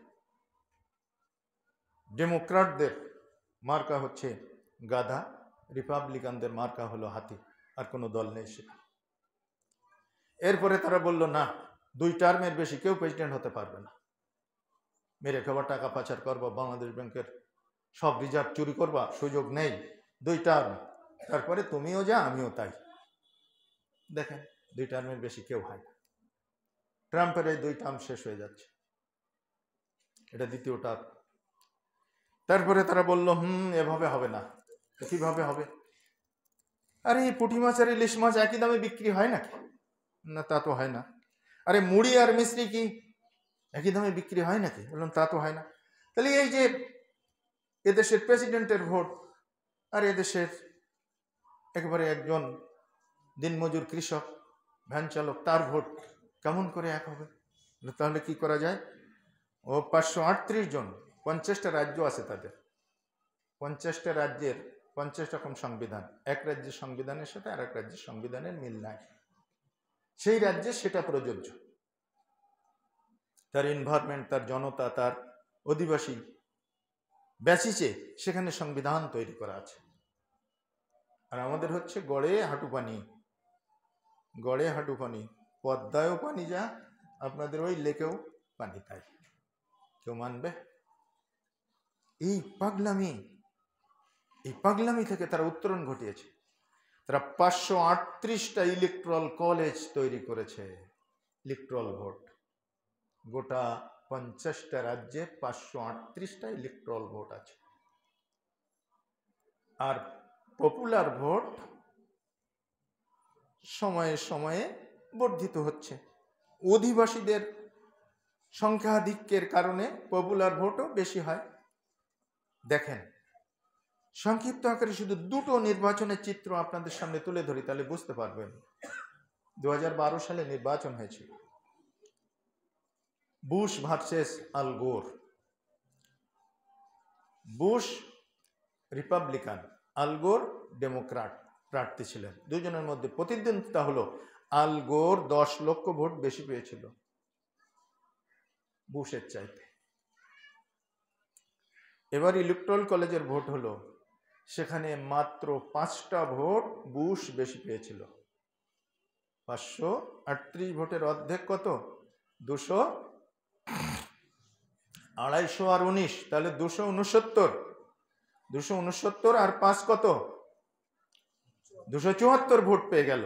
A: ডেমোক্র্যাটদের মার্কা হচ্ছে গাধা, রিপাবলিকানদের মার্কা হলো হাতি, আর কোনো দল নেই সেটা। এরপরে তারা বলল না, 2 টার্মের বেশি কেউ প্রেসিডেন্ট হতে পারবে না, মেরে খাবার, টাকা পাচার করবা, বাংলাদেশ ব্যাংকের সব রিজার্ভ চুরি করবা, সুযোগ নেই, 2 টার্ম, তারপরে তুমিও যা আমিও তাই। দেখেন 2 টার্মের বেশি কেউ হয় না। ট্রাম্পের এই 2 টার্ম শেষ হয়ে যাচ্ছে, এটা 2য় টার্ম। তারপরে তারা বলল এভাবে হবে না। কিভাবে হবে? আরে পুঁটি মাছ আর ইলিশ মাছ একই দামে বিক্রি হয় নাকি? না, তা তো হয় না। আরে মুড়ি আর মিষ্টি কি একই দামে বিক্রি হয় নাকি? বললাম তা তো হয় না। তাহলে এই যে এদেশের প্রেসিডেন্টের ভোট আর এদেশের একেবারে একজন দিনমজুর কৃষক ভ্যান চালক তার ভোট কেমন করে এক হবে? তাহলে কি করা যায়? ও 538 জন, 50টা রাজ্য আছে তাদের, 50টা রাজ্যের 50 রকম সংবিধান। এক রাজ্যের সংবিধানের সাথে আর এক রাজ্যের সংবিধানের মিল নাই, সেই রাজ্যে সেটা প্রযোজ্য। তার এনভায়রনমেন্ট, তার জনতা, তার অধিবাসী বেসিসে সেখানে সংবিধান তৈরি করা আছে। আর আমাদের হচ্ছে গড়ে হাঁটু পানি, গড়ে হাঁটু পানি, পদ্মায়ও পানি যা, আপনাদের ওই লেকেও পানি তাই। কেউ মানবে? এই পাগলামি থেকে তারা উত্তরণ ঘটিয়েছে। তারা 538টা ইলেকট্রাল কলেজ তৈরি করেছে, ইলেকট্রাল ভোট। গোটা 50টা রাজ্যে 538টা ইলেকট্রাল ভোট আছে। আর পপুলার ভোট সময়ে সময়ে বর্ধিত হচ্ছে। অধিবাসীদের সংখ্যাধিক্যের কারণে পপুলার ভোটও বেশি হয়। দেখেন, সংক্ষিপ্ত আকারে শুধু 2টো নির্বাচনের চিত্র আপনাদের সামনে তুলে ধরি, তাহলে বুঝতে পারবেন। 2012 সালে নির্বাচন হয়েছিল, বুশ ভার্সেস আল গোর। বুশ রিপাবলিকান, আল গোর ডেমোক্র্যাট প্রার্থী ছিলেন। দুজনের মধ্যে প্রতিদ্বন্দ্বিতা হলো। আল গোর 10 লক্ষ ভোট বেশি পেয়েছিল বুশের চাইতে। এবার ইলেকট্রাল কলেজের ভোট হলো, সেখানে মাত্র 5টা ভোট বুশ বেশি পেয়েছিল। 538 ভোটের অর্ধেক কত? 200, 250 আর 19, তাহলে 269। 269 আর 5 কত? 274 ভোট পেয়ে গেল।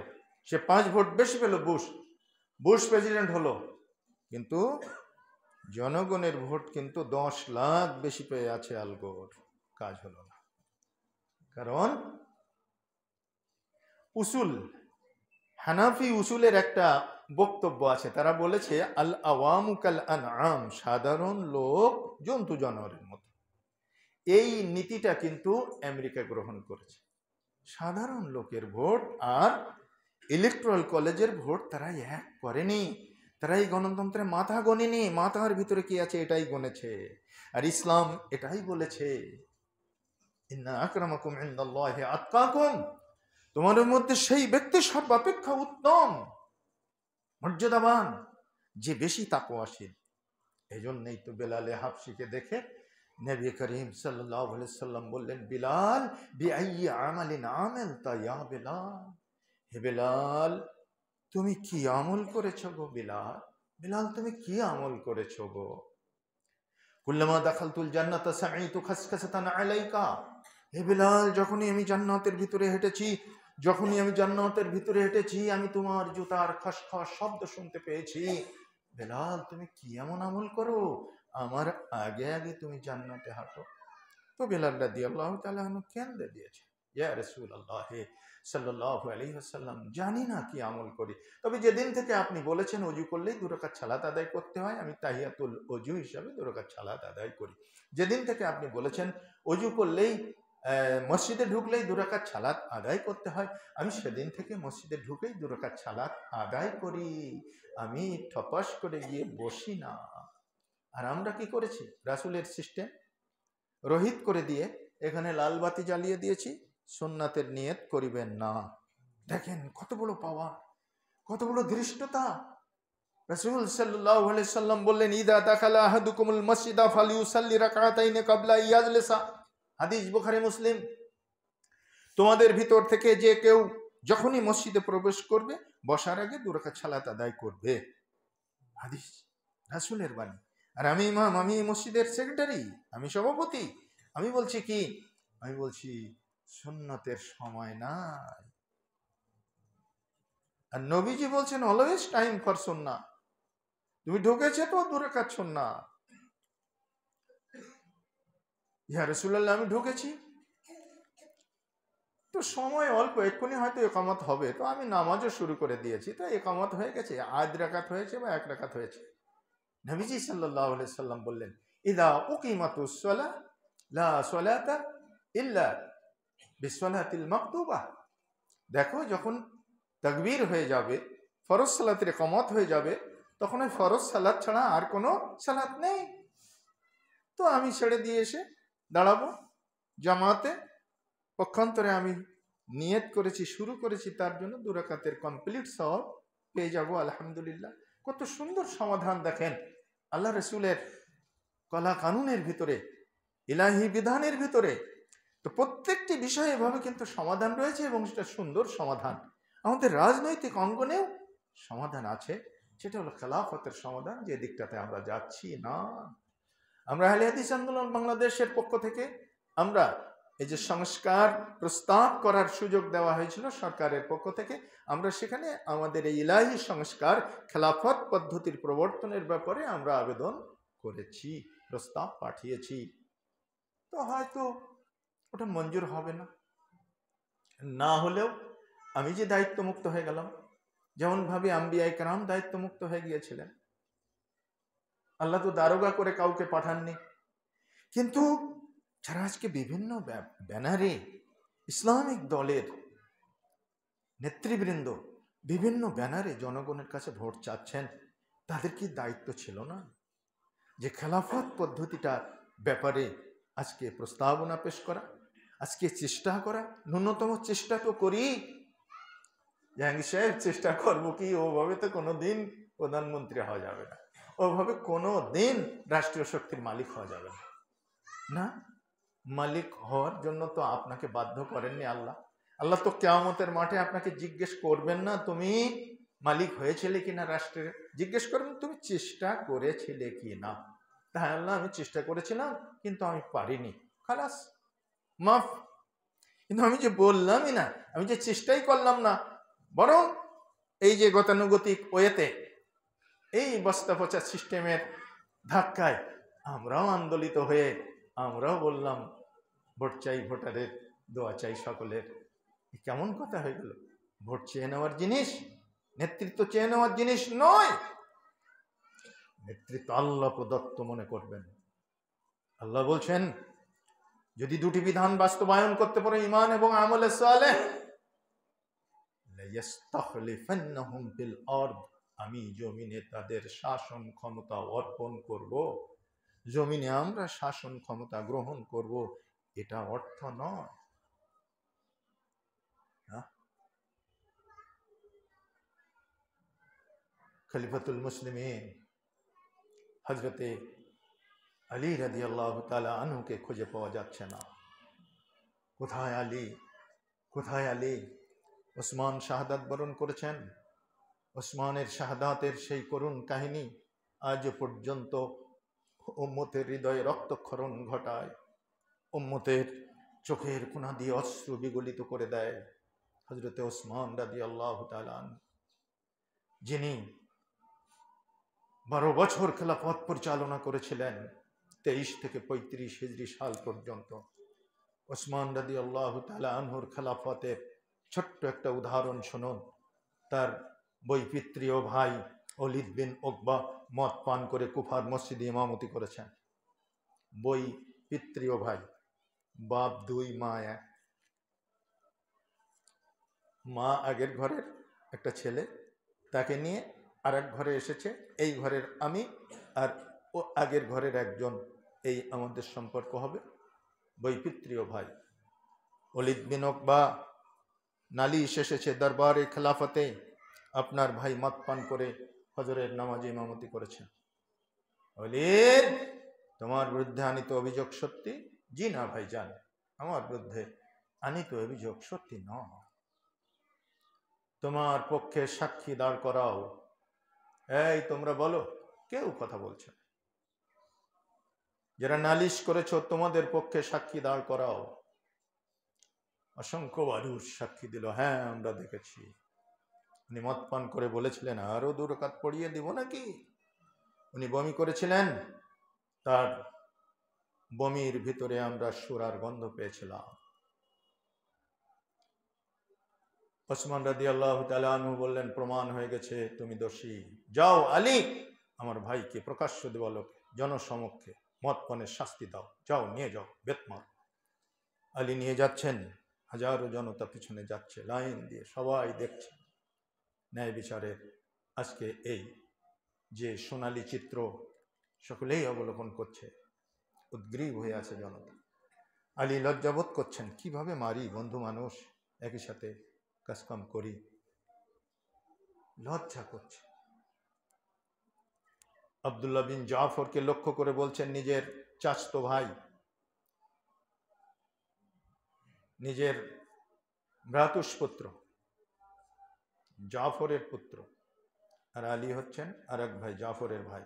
A: সে 5 ভোট বেশি পেল বুশ প্রেসিডেন্ট হলো। কিন্তু জনগণের ভোট কিন্তু 10 লাখ বেশি পেয়ে আছে আল গোর, কাজ হলো না। কারণ হানাফি উসুলের একটা বক্তব্য আছে, তারা বলেছে আল আওয়ামু কাল আনআম, সাধারণ লোক জন্তু জানোয়ারের মতো। এই নীতিটা কিন্তু আমেরিকা গ্রহণ করেছে। সাধারণ লোকের ভোট আর ইলেকট্রাল কলেজের ভোট তারা এক করেনি। তারা এই গণতন্ত্রে মাথা গণেনি, মাথার ভিতরে কি আছে এটাই গণেছে। আর ইসলাম এটাই বলেছে, ইন্না আকরামাকুম ইনদাল্লাহি আতকাকুম, তোমাদের মধ্যে সেই ব্যক্তি সর্বাপেক্ষা উত্তম, মর্যাদাবান, যে বেশি তাকওয়াশীল। এই জন্যই তো বেলালে হাবশিকে দেখে নবী করিম সাল্লাল্লাহু আলাইহি ওয়াসাল্লাম বললেন, বিলাল বিআইয়ি আমালিন আমালতা ইয়া বিলাল, হে বিলাল তুমি কি আমল করেছো গো বিলাল, বিলাল তুমি কি আমল করেছো গো। কুল্লামা দাখালতুল জান্নাতা সামি'তু খাসখাসাতান আলাইকা, হে বিলাল যখনই আমি জান্নাতের ভিতরে হেঁটেছি, যখনই আমি জান্নাতের ভিতরে হেঁটেছি আমি তোমার জুতার খসখস শব্দ শুনতে পেয়েছি। বিলাল তুমি কি এমন আমল করো, আমার আগে আগে তুমি জান্নাতে হাঁটো। তো বিলাল রাদিয়াল্লাহু তাআলা আনহু কেঁদে দিয়েছে, ইয়া রাসূলুল্লাহ সাল্লাল্লাহু আলাইহি ওয়াসাল্লাম জানি না কি আমল করি, তবে যেদিন থেকে আপনি বলেছেন ওযু করলেই 2 রাকাত সালাত আদায় করতে হয়, আমি তাহিয়াতুল ওযু হিসাবে 2 রাকাত সালাত আদায় করি। যেদিন থেকে আপনি বলেছেন ওযু করলেই মসজিদে ঢুকলেই 2 রাকাত সালাত আদায় করতে হয়, আমি সেদিন থেকে মসজিদে ঢুকেই 2 রাকাত সালাত আদায় করি, আমি ঠপাস করে গিয়ে বসি না। আর আমরা কি করেছি, রাসূলের সিস্টেম রহিত করে দিয়ে এখানে লাল বাতি জ্বালিয়ে দিয়েছি, সুন্নাতের নিয়ত করিবেন না। দেখেন কত বড় পাওয়া, কত বড় ধৃষ্টতা। রাসূল সাল্লাল্লাহু আলাইহি সাল্লাম বললেন, ইদা দাখালা আহাদুকুমুল মসজিদা ফালিউসাল্লি রাকাতাইনি ক্বাবলা ইয়াজলিসা, হাদিস বুখারী মুসলিম। তোমাদের ভিতর থেকে যে কেউ যখনই মসজিদে প্রবেশ করবে বসার আগে 2 রাকাত সালাত আদায় করবে, হাদিস রাসূলের বাণী। আর আমি ইমাম, আমি মসজিদের সেক্রেটারি, আমি সভাপতি, আমি বলছি কি, আমি বলছি সুন্নতের সময় নাই। আর নবীজি বলছেন অলওয়েজ টাইম ফর সুন্নাহ, তুমি ঢুকেছে তো 2 রাকাত সুন্নাহ। ইয়া রাসূলুল্লাহ আমি ঢুকেছি তো সময় অল্প, এক্ষুনি হয়তো ইকামত হবে, তো আমি নামাজও শুরু করে দিয়েছি, তো ইকামত হয়ে গেছে, 1 রাকাত হয়েছে বা 1 রাকাত হয়েছে। নবীজি সাল্লাল্লাহু আলাইহি সাল্লাম বললেন, ইদা উকিমাতুস সালাহ লা সালাতা ইল্লা বিসসালাতিল মাকতুবা, দেখো যখন তাকবীর হয়ে যাবে, ফরজ সালাতের ইকামত হয়ে যাবে, তখন ওই ফরজ সালাত ছাড়া আর কোনো সালাত নেই। তো আমি ছেড়ে দিয়ে এসে দাঁড়াবো জামাতে, পক্ষান্তরে আমি নিয়ত করেছি, শুরু করেছি তার জন্য 2 রাকাতের কমপ্লিট সওয়াব পেয়ে যাব আলহামদুলিল্লাহ। কত সুন্দর সমাধান দেখেন আল্লাহ রসুলের কলা কানুনের ভিতরে, ইলাহি বিধানের ভিতরে। তো প্রত্যেকটি বিষয়ে এভাবে কিন্তু সমাধান রয়েছে এবং সেটা সুন্দর সমাধান। আমাদের রাজনৈতিক অঙ্গনেও সমাধান আছে, সেটা হলো খেলাফতের সমাধান, যে দিকটাতে আমরা যাচ্ছি না। আমরা আহলে হাদিস আন্দোলন বাংলাদেশের পক্ষ থেকে আমরা এই যে সংস্কার প্রস্তাব করার সুযোগ দেওয়া হয়েছিল সরকারের পক্ষ থেকে, আমরা সেখানে আমাদের এই ইলাহি সংস্কার খেলাফত পদ্ধতির প্রবর্তনের ব্যাপারে আমরা আবেদন করেছি, প্রস্তাব পাঠিয়েছি। তো হয়তো ওটা মঞ্জুর হবে না, না হলেও আমি যে দায়িত্বমুক্ত হয়ে গেলাম, যেমন ভাবে আম্বিয়ায়ে কেরাম দায়িত্বমুক্ত হয়ে গিয়েছিলেন, আল্লাহ তো দারোগা করে কাউকে পাঠাননি, কিন্তু যারা আজকে বিভিন্ন ব্যানারে ইসলামিক দলের নেতৃবৃন্দ বিভিন্ন ব্যানারে জনগণের কাছে ভোট চাচ্ছেন, তাদের কি দায়িত্ব ছিল না যে খেলাফত পদ্ধতিটার ব্যাপারে আজকে প্রস্তাবনা পেশ করা, আজকে চেষ্টা করা, ন্যূনতম চেষ্টা তো করি। জাহাঙ্গীর সাহেব চেষ্টা করবো কি, ওভাবে তো কোনো দিন প্রধানমন্ত্রী হওয়া যাবে না, ওভাবে কোনো দিন রাষ্ট্রীয় শক্তির মালিক হওয়া যাবে না। না, মালিক হওয়ার জন্য তো আপনাকে বাধ্য করেননি আল্লাহ। আল্লাহ তো কিয়ামতের মাঠে আপনাকে জিজ্ঞেস করবেন না তুমি মালিক হয়েছিলে কিনা রাষ্ট্রের, জিজ্ঞেস করবেন তুমি চেষ্টা করেছিলে কি না। তাই আল্লাহ আমি চেষ্টা করেছিলাম কিন্তু আমি পারিনি, খালাস মাফ। কিন্তু আমি যে বললামই না, আমি যে চেষ্টাই করলাম না, বরং এই যে গতানুগতিক ওয়েতে এই বস্তা পচা সিস্টেমের ধাক্কায় আমরাও আন্দোলিত হয়ে আমরাও বললাম ভোট চাই, ভোটারের দোয়া চাই সকলের। কেমন কথা হয়ে গেল? ভোট চেয়ে নেওয়ার জিনিস, নেতৃত্ব চেয়ে নেওয়ার জিনিস নয়। নেতৃত্ব আল্লাহ প্রদত্ত মনে করবেন। আল্লাহ বলছেন যদি 2টি বিধান বাস্তবায়ন করতে পারো, ঈমান এবং আমলে সালেহ, লাইয়াস্তাখলিফান্নাহুম ফিল আরদ, আমি জমিনে তাদের শাসন ক্ষমতা অর্পণ করব। জমিনে আমরা শাসন ক্ষমতা গ্রহণ করব, এটা অর্থ নয়। খলিফাতুল মুসলিমিন হযরতে আলী রাদিয়াল্লাহু তাআলা আনহুকে খুঁজে পাওয়া যাচ্ছে না। কোথায় আলী, কোথায় আলী? ওসমান শাহাদাত বরণ করেছেন। ওসমানের শাহাদাতের সেই করুণ কাহিনী আজ পর্যন্ত উম্মতের হৃদয়ে রক্তক্ষরণ ঘটায়, উম্মতের চোখের কোনা দিয়ে অশ্রু বিগলিত করে দেয়। হযরতে ওসমান রাদিয়াল্লাহু তাআলা আনহু, যিনি 12 বছর খেলাফত পরিচালনা করেছিলেন, 23 থেকে 35 হিজরি সাল পর্যন্ত। ওসমান রাদিয়াল্লাহু তাআলা আনহুর খেলাফতের ছোট্ট একটা উদাহরণ শুনুন। তার বৈপিত্রীয় ভাই ওলীদ বিন উকবা মদ পান করে কুফার মসজিদে ইমামতি করেছেন। বৈপিত্রীয় ভাই, বাপ 2 মা 1। মা আগের ঘরের একটা ছেলে, তাকে নিয়ে আরেক ঘরে এসেছে। এই ঘরের আমি আর ও আগের ঘরের একজন, এই আমাদের সম্পর্ক হবে। বৈপিত্রীয় ভাই ওলীদ বিন উকবা নালিশ এসেছে দরবারে খেলাফতে, আপনার ভাই মদ পান করে ফজরের নামাজে ইমামতি করেছেন। ওলীদ, তোমার বিরুদ্ধে আনিত অভিযোগ সত্যি? জি না ভাইজান, আমার বিরুদ্ধে আনিত অভিযোগ সত্যি নয়। তোমার পক্ষে সাক্ষী দাঁড় করাও। এই তোমরা বলো, কেউ কথা বলছে না। যারা নালিশ করেছো তোমাদের পক্ষে সাক্ষী দাঁড় করাও। অসংখ্য মানুষ সাক্ষী দিল, হ্যাঁ আমরা দেখেছি। উনি মদ পান করে বলেছিলেন, আরো 2 রাকাত পড়িয়ে দিব নাকি? উনি বমি করেছিলেন, তার বমির ভিতরে আমরা সুরার গন্ধ পেয়েছিলাম। ওসমান রাদিয়াল্লাহু তাআলা আনহু বললেন, প্রমাণ হয়ে গেছে, তুমি দোষী। যাও আলী, আমার ভাইকে প্রকাশ্য দেওয়ালোকে জনসমক্ষে মদ পানের শাস্তি দাও, যাও নিয়ে যাও, বেতমার। আলী নিয়ে যাচ্ছেন, হাজারো জনতা পিছনে যাচ্ছে লাইন দিয়ে, সবাই দেখছে ন্যায় বিচারের আজকে এই যে সোনালী চিত্র সকলেই অবলোকন করছে। উদ্গ্রীব হয়ে আছে জনতা। আলী লজ্জাবোধ করছেন, কিভাবে মারি, বন্ধু মানুষ, একই সাথে কাজকাম করি, লজ্জা করছে। আব্দুল্লাহ বিন জাফরকে লক্ষ্য করে বলছেন, নিজের চাচতো ভাই, নিজের ভ্রাতুষ্পুত্র, জাফরের পুত্র, আর আলী হচ্ছেন আর এক ভাই, জাফরের ভাই।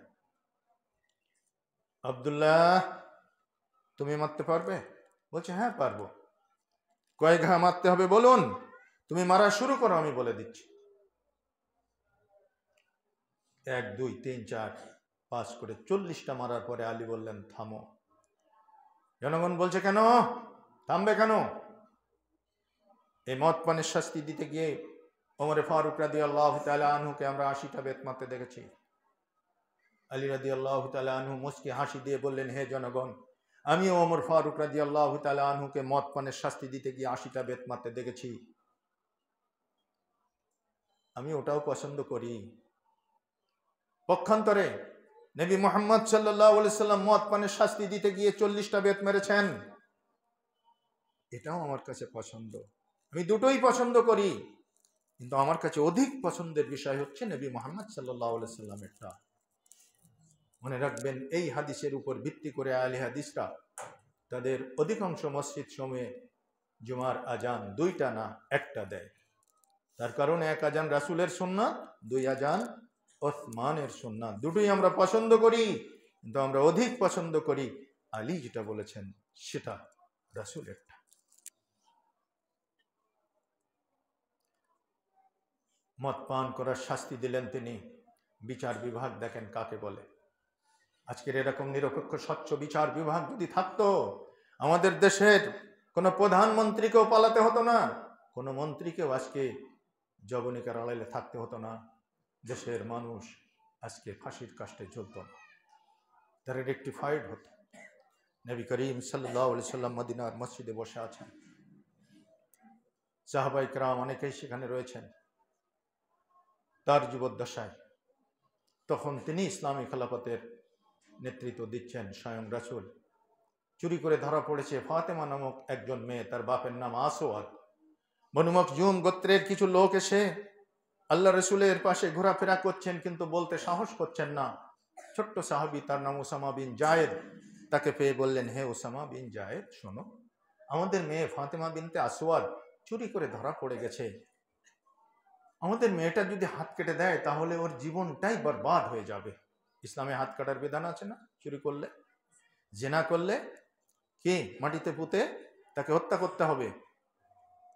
A: আব্দুল্লাহ, তুমি মারতে পারবে? বলছে, হ্যাঁ পারবো। কয় ঘা মারতে হবে বলুন, তুমি মারা শুরু করো, আমি বলে দিচ্ছি। 1 2 3 4 5 করে 40টা মারার পরে আলী বললেন, থামো। জনগণ বলছে, কেন থামবে কেন? এই মদ পানের শাস্তি দিতে গিয়ে ওমর ফারুক রাদিয়াল্লাহু তাআলা আনহুকে আমরা 80টা বেত মারতে দেখেছি। আলী রাদিয়াল্লাহু তাআলা আনহু মুস্কি হাসি দিয়ে বললেন, হে জনগণ, আমি ওমর ফারুক রাদিয়াল্লাহু তাআলা আনহুকে মদ পানের শাস্তি দিতে গিয়ে 80টা বেত মারতে দেখেছি। আমি ওটাও পছন্দ করি। পক্ষান্তরে নবী মুহাম্মদ সাল্লাল্লাহু আলাইহি সাল্লাম মদ পানের শাস্তি দিতে গিয়ে 40টা বেত মেরেছেন, এটাও আমার কাছে পছন্দ। আমি দুটোই পছন্দ করি, কিন্তু আমার কাছে অধিক পছন্দের বিষয় হচ্ছে নবী মুহাম্মদ সাল্লাল্লাহু আলাইহি সাল্লামেরটা। মনে রাখবেন, এই হাদিসের উপর ভিত্তি করে আহলে হাদিসরা তাদের অধিকাংশ মসজিদ সমূহে জুমার আজান 2টা না 1টা দেয়। তার কারণ 1 আজান রাসূলের সুন্নাত, 2 আজান ওসমানের সুন্নাত। দুটোই আমরা পছন্দ করি, কিন্তু আমরা অধিক পছন্দ করি আলী যেটা বলেছেন সেটা রাসূলেরটা। মদ পান করার শাস্তি দিলেন তিনি। বিচার বিভাগ দেখেন কাকে বলে। আজকের এরকম নিরপেক্ষ স্বচ্ছ বিচার বিভাগ যদি থাকতো, আমাদের দেশের কোনো প্রধানমন্ত্রীকেও পালাতে হতো না, কোনো মন্ত্রীকেও আজকে জবনিকার আড়ালে থাকতে হতো না, দেশের মানুষ আজকে ফাঁসির কাস্টে ঝুলত না, তারা রেকটিফাইড হতো। নবী করিম সাল্লাল্লাহু আলাইহি সাল্লাম মদিনার মসজিদে বসে আছেন, সাহাবায়ে কেরাম অনেকেই সেখানে রয়েছেন তার জীবদ্দশায়। তখন তিনি ইসলামী খেলাফতের নেতৃত্ব দিচ্ছেন। স্বয়ং রাসূল চুরি করে ধরা পড়েছে ফাতেমা নামক একজন মেয়ে, তার বাপের নাম আসওয়াদ। বনু মখজুম গোত্রের কিছু লোক এসে আল্লাহ রসুলের পাশে ঘোরাফেরা করছেন, কিন্তু বলতে সাহস করছেন না। ছোট্ট সাহাবী, তার নাম ওসামা বিন জায়েদ, তাকে পেয়ে বললেন, হে ওসামা বিন জায়েদ, শোনো, আমাদের মেয়ে ফাতেমা বিনতে আসওয়াদ চুরি করে ধরা পড়ে গেছে। আমাদের মেয়েটা যদি হাত কেটে দেয় তাহলে ওর জীবনটাই বরবাদ হয়ে যাবে। ইসলামে হাত কাটার বিধান আছে না? চুরি করলে, জেনা করলে কি মাটিতে পুঁতে তাকে হত্যা করতে হবে,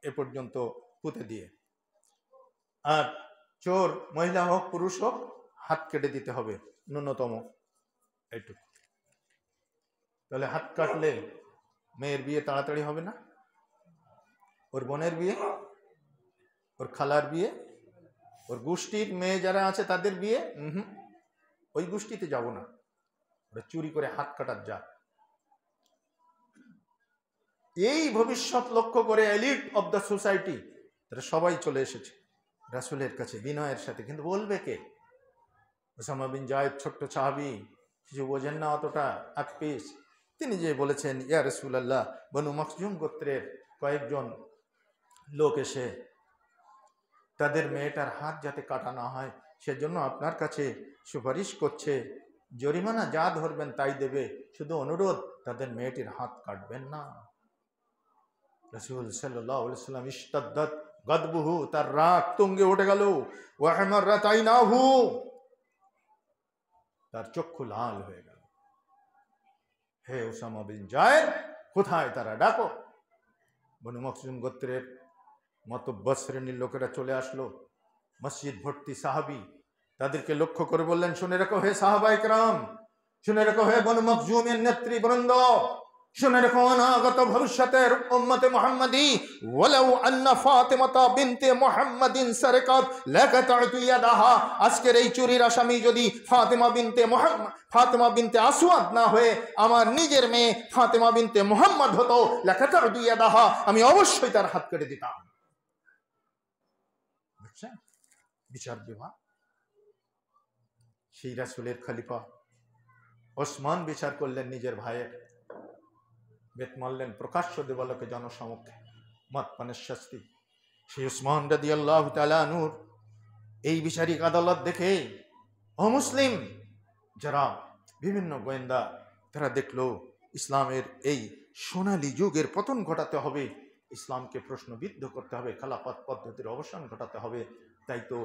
A: এ পর্যন্ত পুঁতে দিয়ে। আর চোর মহিলা হোক পুরুষ হোক, হাত কেটে দিতে হবে ন্যূনতম এইটুকু। তাহলে হাত কাটলে মেয়ের বিয়ে তাড়াতাড়ি হবে না? ওর বোনের বিয়ে, ওর খালার বিয়ে, ওর গোষ্ঠীর মেয়ে যারা আছে তাদের বিয়ে, ওই গোষ্ঠীতে যাব না। ওরা চুরি করে হাত কাটার যা। এই ভবিষ্যৎ লক্ষ্য করে এলিট অব দ্য সোসাইটি তারা সবাই চলে এসেছে রাসূলের কাছে বিনয়ের সাথে। কিন্তু বলবে কে? ওসামা বিন জায়েদ ছোট্ট সাহাবী, কিছু বোঝেন না অতটা আকপিস। তিনি যে বলেছেন, ইয়া রাসূলুল্লাহ, বনু মখজুম গোত্রের কয়েকজন লোক এসে তাদের মেয়েটার হাত যাতে কাটা না হয় সেজন্য আপনার কাছে সুপারিশ করছে, জরিমানা যা ধরবেন তাই দেবে, শুধু অনুরোধ তাদের মেয়েটির হাত কাটবেন না। রাসূল সাল্লাল্লাহু আলাইহি ওয়াসাল্লাম ইশতাদ্দাত গাদবুহু, তার রাগ তুঙ্গে উঠে গেল। ওয়া হামারাত আইনাহু, তার চক্ষু লাল হয়ে গেল। হে ওসামা বিন জায়েদ, কোথায় তারা? ডাকো। বনু মখজুম গোত্রের মাতব্বর শ্রেণীর লোকেরা চলে আসলো, মসজিদ ভর্তি সাহাবী। তাদেরকে লক্ষ্য করে বললেন, শুনে রাখো হে সাহাবায়ে কেরাম, শুনে রাখো হে বনু মখজুমের নেতৃবৃন্দ, শুনে রাখো অনাগত ভবিষ্যতের উম্মতে মুহাম্মাদি, ওয়ালাউ আন্না ফাতিমাতা বিনতে মুহাম্মাদিন সারাকাত লাকাতাতু ইয়াদাহা, আজকের এই চুরির আসামি যদি ফাতেমা বিনতে আসওয়াদ না হয়ে আমার নিজের মেয়ে ফাতেমা বিনতে মুহাম্মদ হতো, লাকাতাতু ইয়াদাহা, আমি অবশ্যই তার হাত কেটে দিতাম। বুঝছেন বিচার বিভাগ? সেই রাসূলের খলিফা ওসমান বিচার করলেন নিজের ভাইয়ের, বেত মারলেন প্রকাশ্য দেবালোকে জনসমক্ষে, মদ পানের শাস্তি। সেই ওসমান রাদিয়াল্লাহু তাআলা আনহুর এই বিচারিক আদালত দেখে অমুসলিম যারা বিভিন্ন গোয়েন্দা, তারা দেখলো ইসলামের এই সোনালী যুগের পতন ঘটাতে হবে, ইসলামকে প্রশ্নবিদ্ধ করতে হবে, খেলাফত পদ্ধতির অবসান ঘটাতে হবে। তাই তো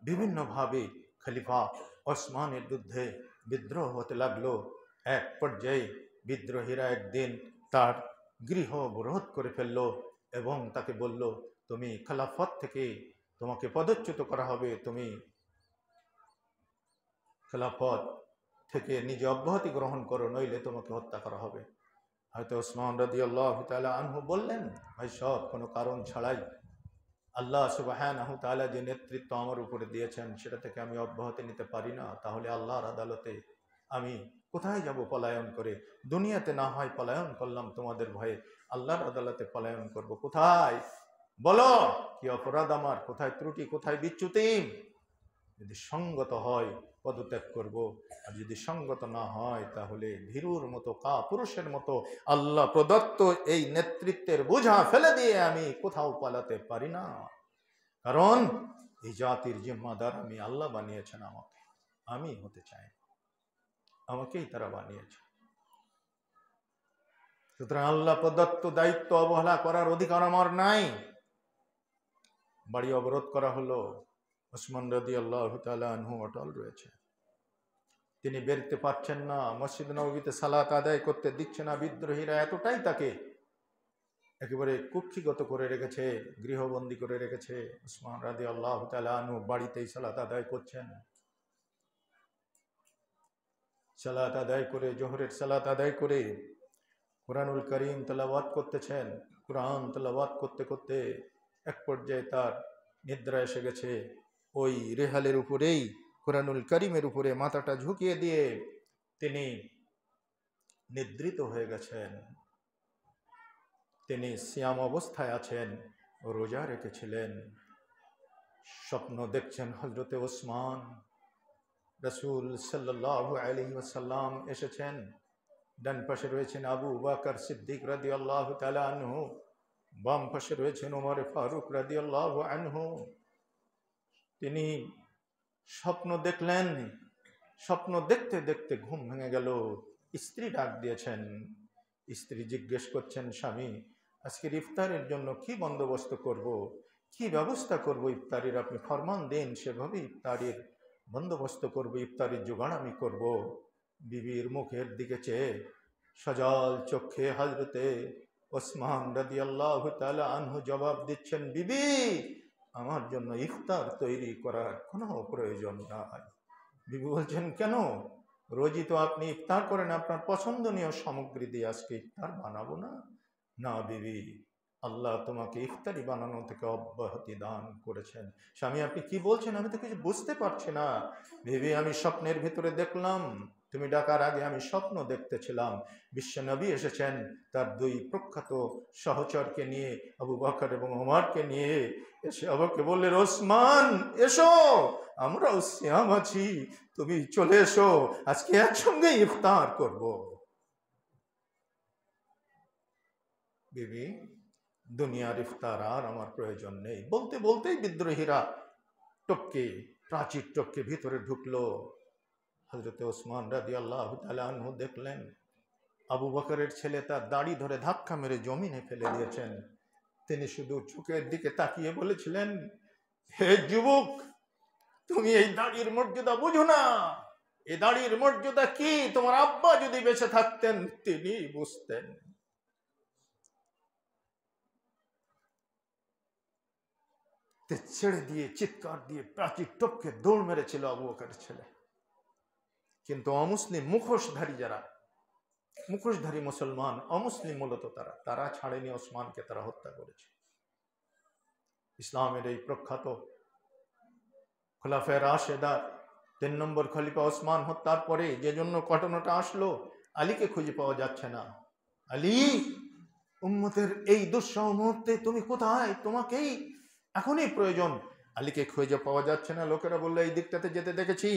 A: বিভিন্নভাবে খলিফা ওসমানের বিরুদ্ধে বিদ্রোহ হতে লাগলো। এক পর্যায়ে বিদ্রোহীরা একদিন তার গৃহ অবরোধ করে ফেলল এবং তাকে বলল, তুমি খেলাফত থেকে তোমাকে পদচ্যুত করা হবে, তুমি খেলাফত থেকে নিজে অব্যাহতি গ্রহণ করো, নইলে তোমাকে হত্যা করা হবে। হয়তো ওসমান রাদিয়াল্লাহু তাআলা আনহু বললেন, ভাই সব কোনো কারণ ছাড়াই আল্লাহ সুবহানাহু তাআলা যে নেতৃত্ব আমার উপরে দিয়েছেন সেটা থেকে আমি অব্যাহতি নিতে পারি না, তাহলে আল্লাহর আদালতে আমি কোথায় যাব পলায়ন করে? দুনিয়াতে না হয় পলায়ন করলাম তোমাদের ভয়ে, আল্লাহর আদালতে পলায়ন করব কোথায়? বলো কি অপরাধ আমার, কোথায় ত্রুটি, কোথায় বিচ্যুতি? যদি সঙ্গত হয় পদত্যাগ করব, আর যদি সঙ্গত না হয় তাহলে ভীরুর মতো পুরুষের মতো আল্লাহ প্রদত্ত এই নেতৃত্বের বোঝা ফেলে দিয়ে আমি কোথাও পালাতে পারি না। কারণ এই জাতির জিম্মাদার আমি আল্লাহ বানিয়েছেন আমাকে, আমি হতে চাই, আমাকেই তারা বানিয়েছে। সুতরাং আল্লাহ প্রদত্ত দায়িত্ব অবহেলা করার অধিকার আমার নাই। বাড়ি অবরোধ করা হলো, ওসমান রাদিয়াল্লাহু তাআলা আনহু অটল রয়েছে, তিনি বেরোতে পারছেন না, মসজিদ নববীতে সালাত আদায় করতে দিচ্ছে না। বিদ্রোহীরা এতটাই তাকে একেবারে কুক্ষিগত করে রেখেছে, গৃহবন্দী করে রেখেছে। ওসমান রাদিয়াল্লাহু তাআলা আনহু বাড়িতেই সালাত আদায় করছেন। সালাত আদায় করে, জোহরের সালাত আদায় করে কুরআনুল কারীম তেলাওয়াত করতেছেন। কুরআন তেলাওয়াত করতে করতে এক পর্যায়ে তার নিদ্রা এসে গেছে। ওই রেহালের উপরেই কুরআনুল কারীমের উপরে মাথাটা ঝুঁকিয়ে দিয়ে তিনি নিদ্রিত হয়ে গেছেন। তিনি সিয়াম অবস্থায় আছেন, রোজা রেখেছিলেন। স্বপ্ন দেখছেন হযরতে ওসমান। রাসূল সাল্লাল্লাহু আলাইহি ওয়াসাল্লাম এসেছেন, ডান পাশে রয়েছেন আবু বকর সিদ্দিক রাদিয়াল্লাহু তাআলা আনহু, বাম পাশে রয়েছেন ওমর ফারুক রাদিয়াল্লাহু আনহু। তিনি স্বপ্ন দেখলেন, স্বপ্ন দেখতে দেখতে ঘুম ভেঙে গেল। স্ত্রী ডাক দিয়েছেন। স্ত্রী জিজ্ঞেস করছেন, স্বামী আজকের ইফতারের জন্য কি বন্দোবস্ত করব, কি ব্যবস্থা করব ইফতারির, আপনি ফরমান দেন, সেভাবে ইফতারির বন্দোবস্ত করব, ইফতারির জোগাড় আমি করব। বিবির মুখের দিকে চেয়ে সজল চোখে হযরতে ওসমান রাদিয়াল্লাহু তাআলা আনহু জবাব দিচ্ছেন, বিবি আমার জন্য ইফতার তৈরি করার কোনো প্রয়োজন নাই। বিবি বলছেন, কেন? রোজই তো আপনি ইফতার করেন, আপনার পছন্দনীয় সামগ্রী দিয়ে আজকে ইফতার বানাবো না? না বিবি, আল্লাহ তোমাকে ইফতারি বানানো থেকে অব্যাহতি দান করেছেন। স্বামী আপনি কি বলছেন, আমি তো কিছু বুঝতে পারছি না। বিবি আমি স্বপ্নের ভিতরে দেখলাম, তুমি ডাকার আগে আমি স্বপ্ন দেখতেছিলাম, বিশ্বনবী এসেছেন তার দুই প্রখ্যাত সহচরকে নিয়ে, আবু বকর এবং ওমরকে নিয়ে, এসে আমাকে বললেন, ওসমান এসো, আমরাও সিয়াম আছি, তুমি চলে এসো, আজকে একসঙ্গে ইফতার করব। বিবি দুনিয়ার ইফতার আর আমার প্রয়োজন নেই বলতে বলতেই বিদ্রোহীরা টপকে, প্রাচীর টপকে ভিতরে ঢুকলো। হযরত ওসমান রাদিয়াল্লাহু তাআলা আনহু দেখলেন আবু বকরের ছেলে তার দাড়ি ধরে ধাক্কা মেরে জমিনে ফেলে দিয়েছেন। তিনি শুধু চোখের দিকে তাকিয়ে বলেছিলেন, হে যুবক, তুমি এই দাড়ির মর্যাদা বুঝো না। এই দাড়ির মর্যাদা কি তোমার আব্বা যদি বেঁচে থাকতেন তিনি বুঝতেন। ছেড়ে দিয়ে চিৎকার দিয়ে প্রাচীর টপকে দৌড় মেরেছিল আবু বকরের ছেলে। কিন্তু অমুসলিম মুখোশধারী যারা, মুখোশধারী মুসলমান, অমুসলিম মূলত তারা ছাড়েনি ওসমানকে, তারা হত্যা করেছে। ইসলামের এই প্রখ্যাত খোলাফায়ে রাশেদার ৩ নম্বর খলিফা ওসমান হত্যার পরে যে জন্য ঘটনাটা আসলো, আলীকে খুঁজে পাওয়া যাচ্ছে না। আলী, উম্মতের এই দুঃসহ মুহূর্তে তুমি কোথায়? তোমাকেই এখনই প্রয়োজন। আলীকে খুঁজে পাওয়া যাচ্ছে না। লোকেরা বললো এই দিকটাতে যেতে দেখেছি।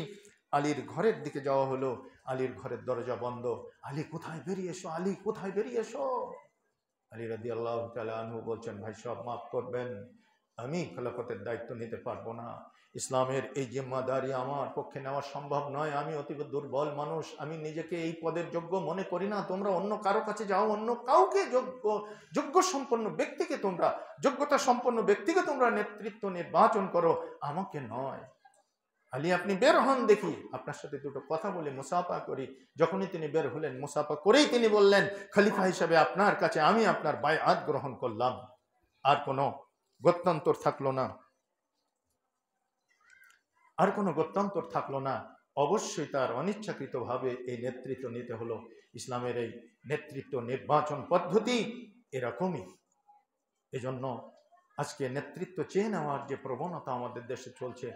A: আলীর ঘরের দিকে যাওয়া হলো, আলীর ঘরের দরজা বন্ধ। আলী কোথায়, বেরিয়ে এসো, আলী কোথায়, বেরিয়ে এসো। আলী রাদিয়াল্লাহু তাআলা আনহু বলছেন, ভাই সব মাফ করবেন, আমি খেলাফতের দায়িত্ব নিতে পারবো না। ইসলামের এই জিম্মাদারি আমার পক্ষে নেওয়া সম্ভব নয়। আমি অতীব দুর্বল মানুষ, আমি নিজেকে এই পদের যোগ্য মনে করি না। তোমরা অন্য কারো কাছে যাও, অন্য কাউকে যোগ্য সম্পন্ন ব্যক্তিকে তোমরা, যোগ্যতা সম্পন্ন ব্যক্তিকে তোমরা নেতৃত্ব নির্বাচন করো, আমাকে নয়। আলী আপনি বের হন, দেখি আপনার সাথে দুটো কথা বলে মুসাফা করি। যখনই তিনি বের হলেন, মুসাফা করেই তিনি বললেন, খলিফা হিসাবে আপনার কাছে আমি আপনার বায়আত গ্রহণ করলাম। আর কোনো গত্যন্তর থাকলো না, আর কোনো গত্যন্তর থাকলো না। অবশ্যই তার অনিচ্ছাকৃতভাবে এই নেতৃত্ব নিতে হলো। ইসলামের এই নেতৃত্ব নির্বাচন পদ্ধতি এরকমই। এজন্য আজকে নেতৃত্ব চেয়ে নেওয়ার যে প্রবণতা আমাদের দেশে চলছে,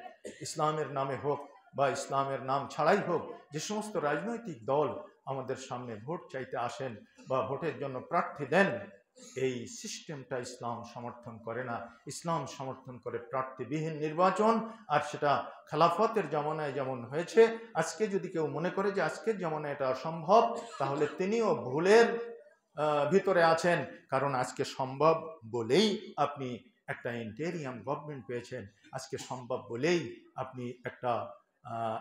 A: ইসলামের নামে হোক বা ইসলামের নাম ছাড়াই হোক, যে সমস্ত রাজনৈতিক দল আমাদের সামনে ভোট চাইতে আসেন বা ভোটের জন্য প্রার্থী দেন, এই সিস্টেমটা ইসলাম সমর্থন করে না। ইসলাম সমর্থন করে প্রার্থীবিহীন নির্বাচন। আর সেটা খেলাফতের জামানায় যেমন হয়েছে, আজকে যদি কেউ মনে করে যে আজকের জামানায় এটা অসম্ভব, তাহলে তিনিও ভুলের ভিতরে আছেন। কারণ আজকে সম্ভব বলেই আপনি একটা ইন্টেরিয়াম গভর্নমেন্ট পেয়েছেন, আজকে সম্ভব বলেই আপনি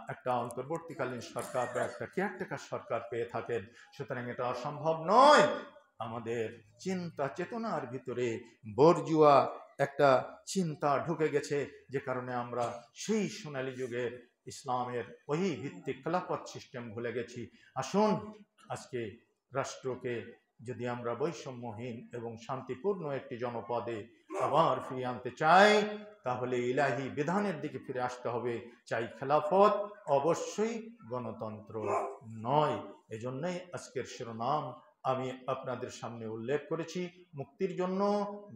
A: একটা অন্তর্বর্তীকালীন সরকার বা একটা কেয়ারটেকার সরকার পেয়ে থাকেন। সুতরাং এটা অসম্ভব নয়। আমাদের চিন্তা চেতনার ভিতরে বর্জুয়া একটা চিন্তা ঢুকে গেছে, যে কারণে আমরা সেই সোনালী যুগের ইসলামের ওই ভিত্তিক খেলাফত সিস্টেম ভুলে গেছি। আসুন আজকে রাষ্ট্রকে যদি আমরা বৈষম্যহীন এবং শান্তিপূর্ণ একটি জনপদে আবার ফিরিয়ে আনতে চাই, তাহলে ইলাহি বিধানের দিকে ফিরে আসতে হবে। চাই খেলাফত, অবশ্যই গণতন্ত্র নয়। এজন্যই আজকের শিরোনাম আমি আপনাদের সামনে উল্লেখ করেছি, মুক্তির জন্য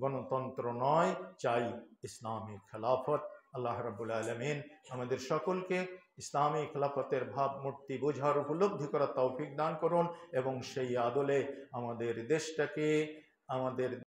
A: গণতন্ত্র নয়, চাই ইসলামী খেলাফত। আল্লাহ রাব্বুল আলামিন আমাদের সকলকে ইসলামী খেলাফতের ভাবমূর্তি বোঝার, উপলব্ধি করার তৌফিক দান করুন এবং সেই আদলে আমাদের দেশটাকে, আমাদের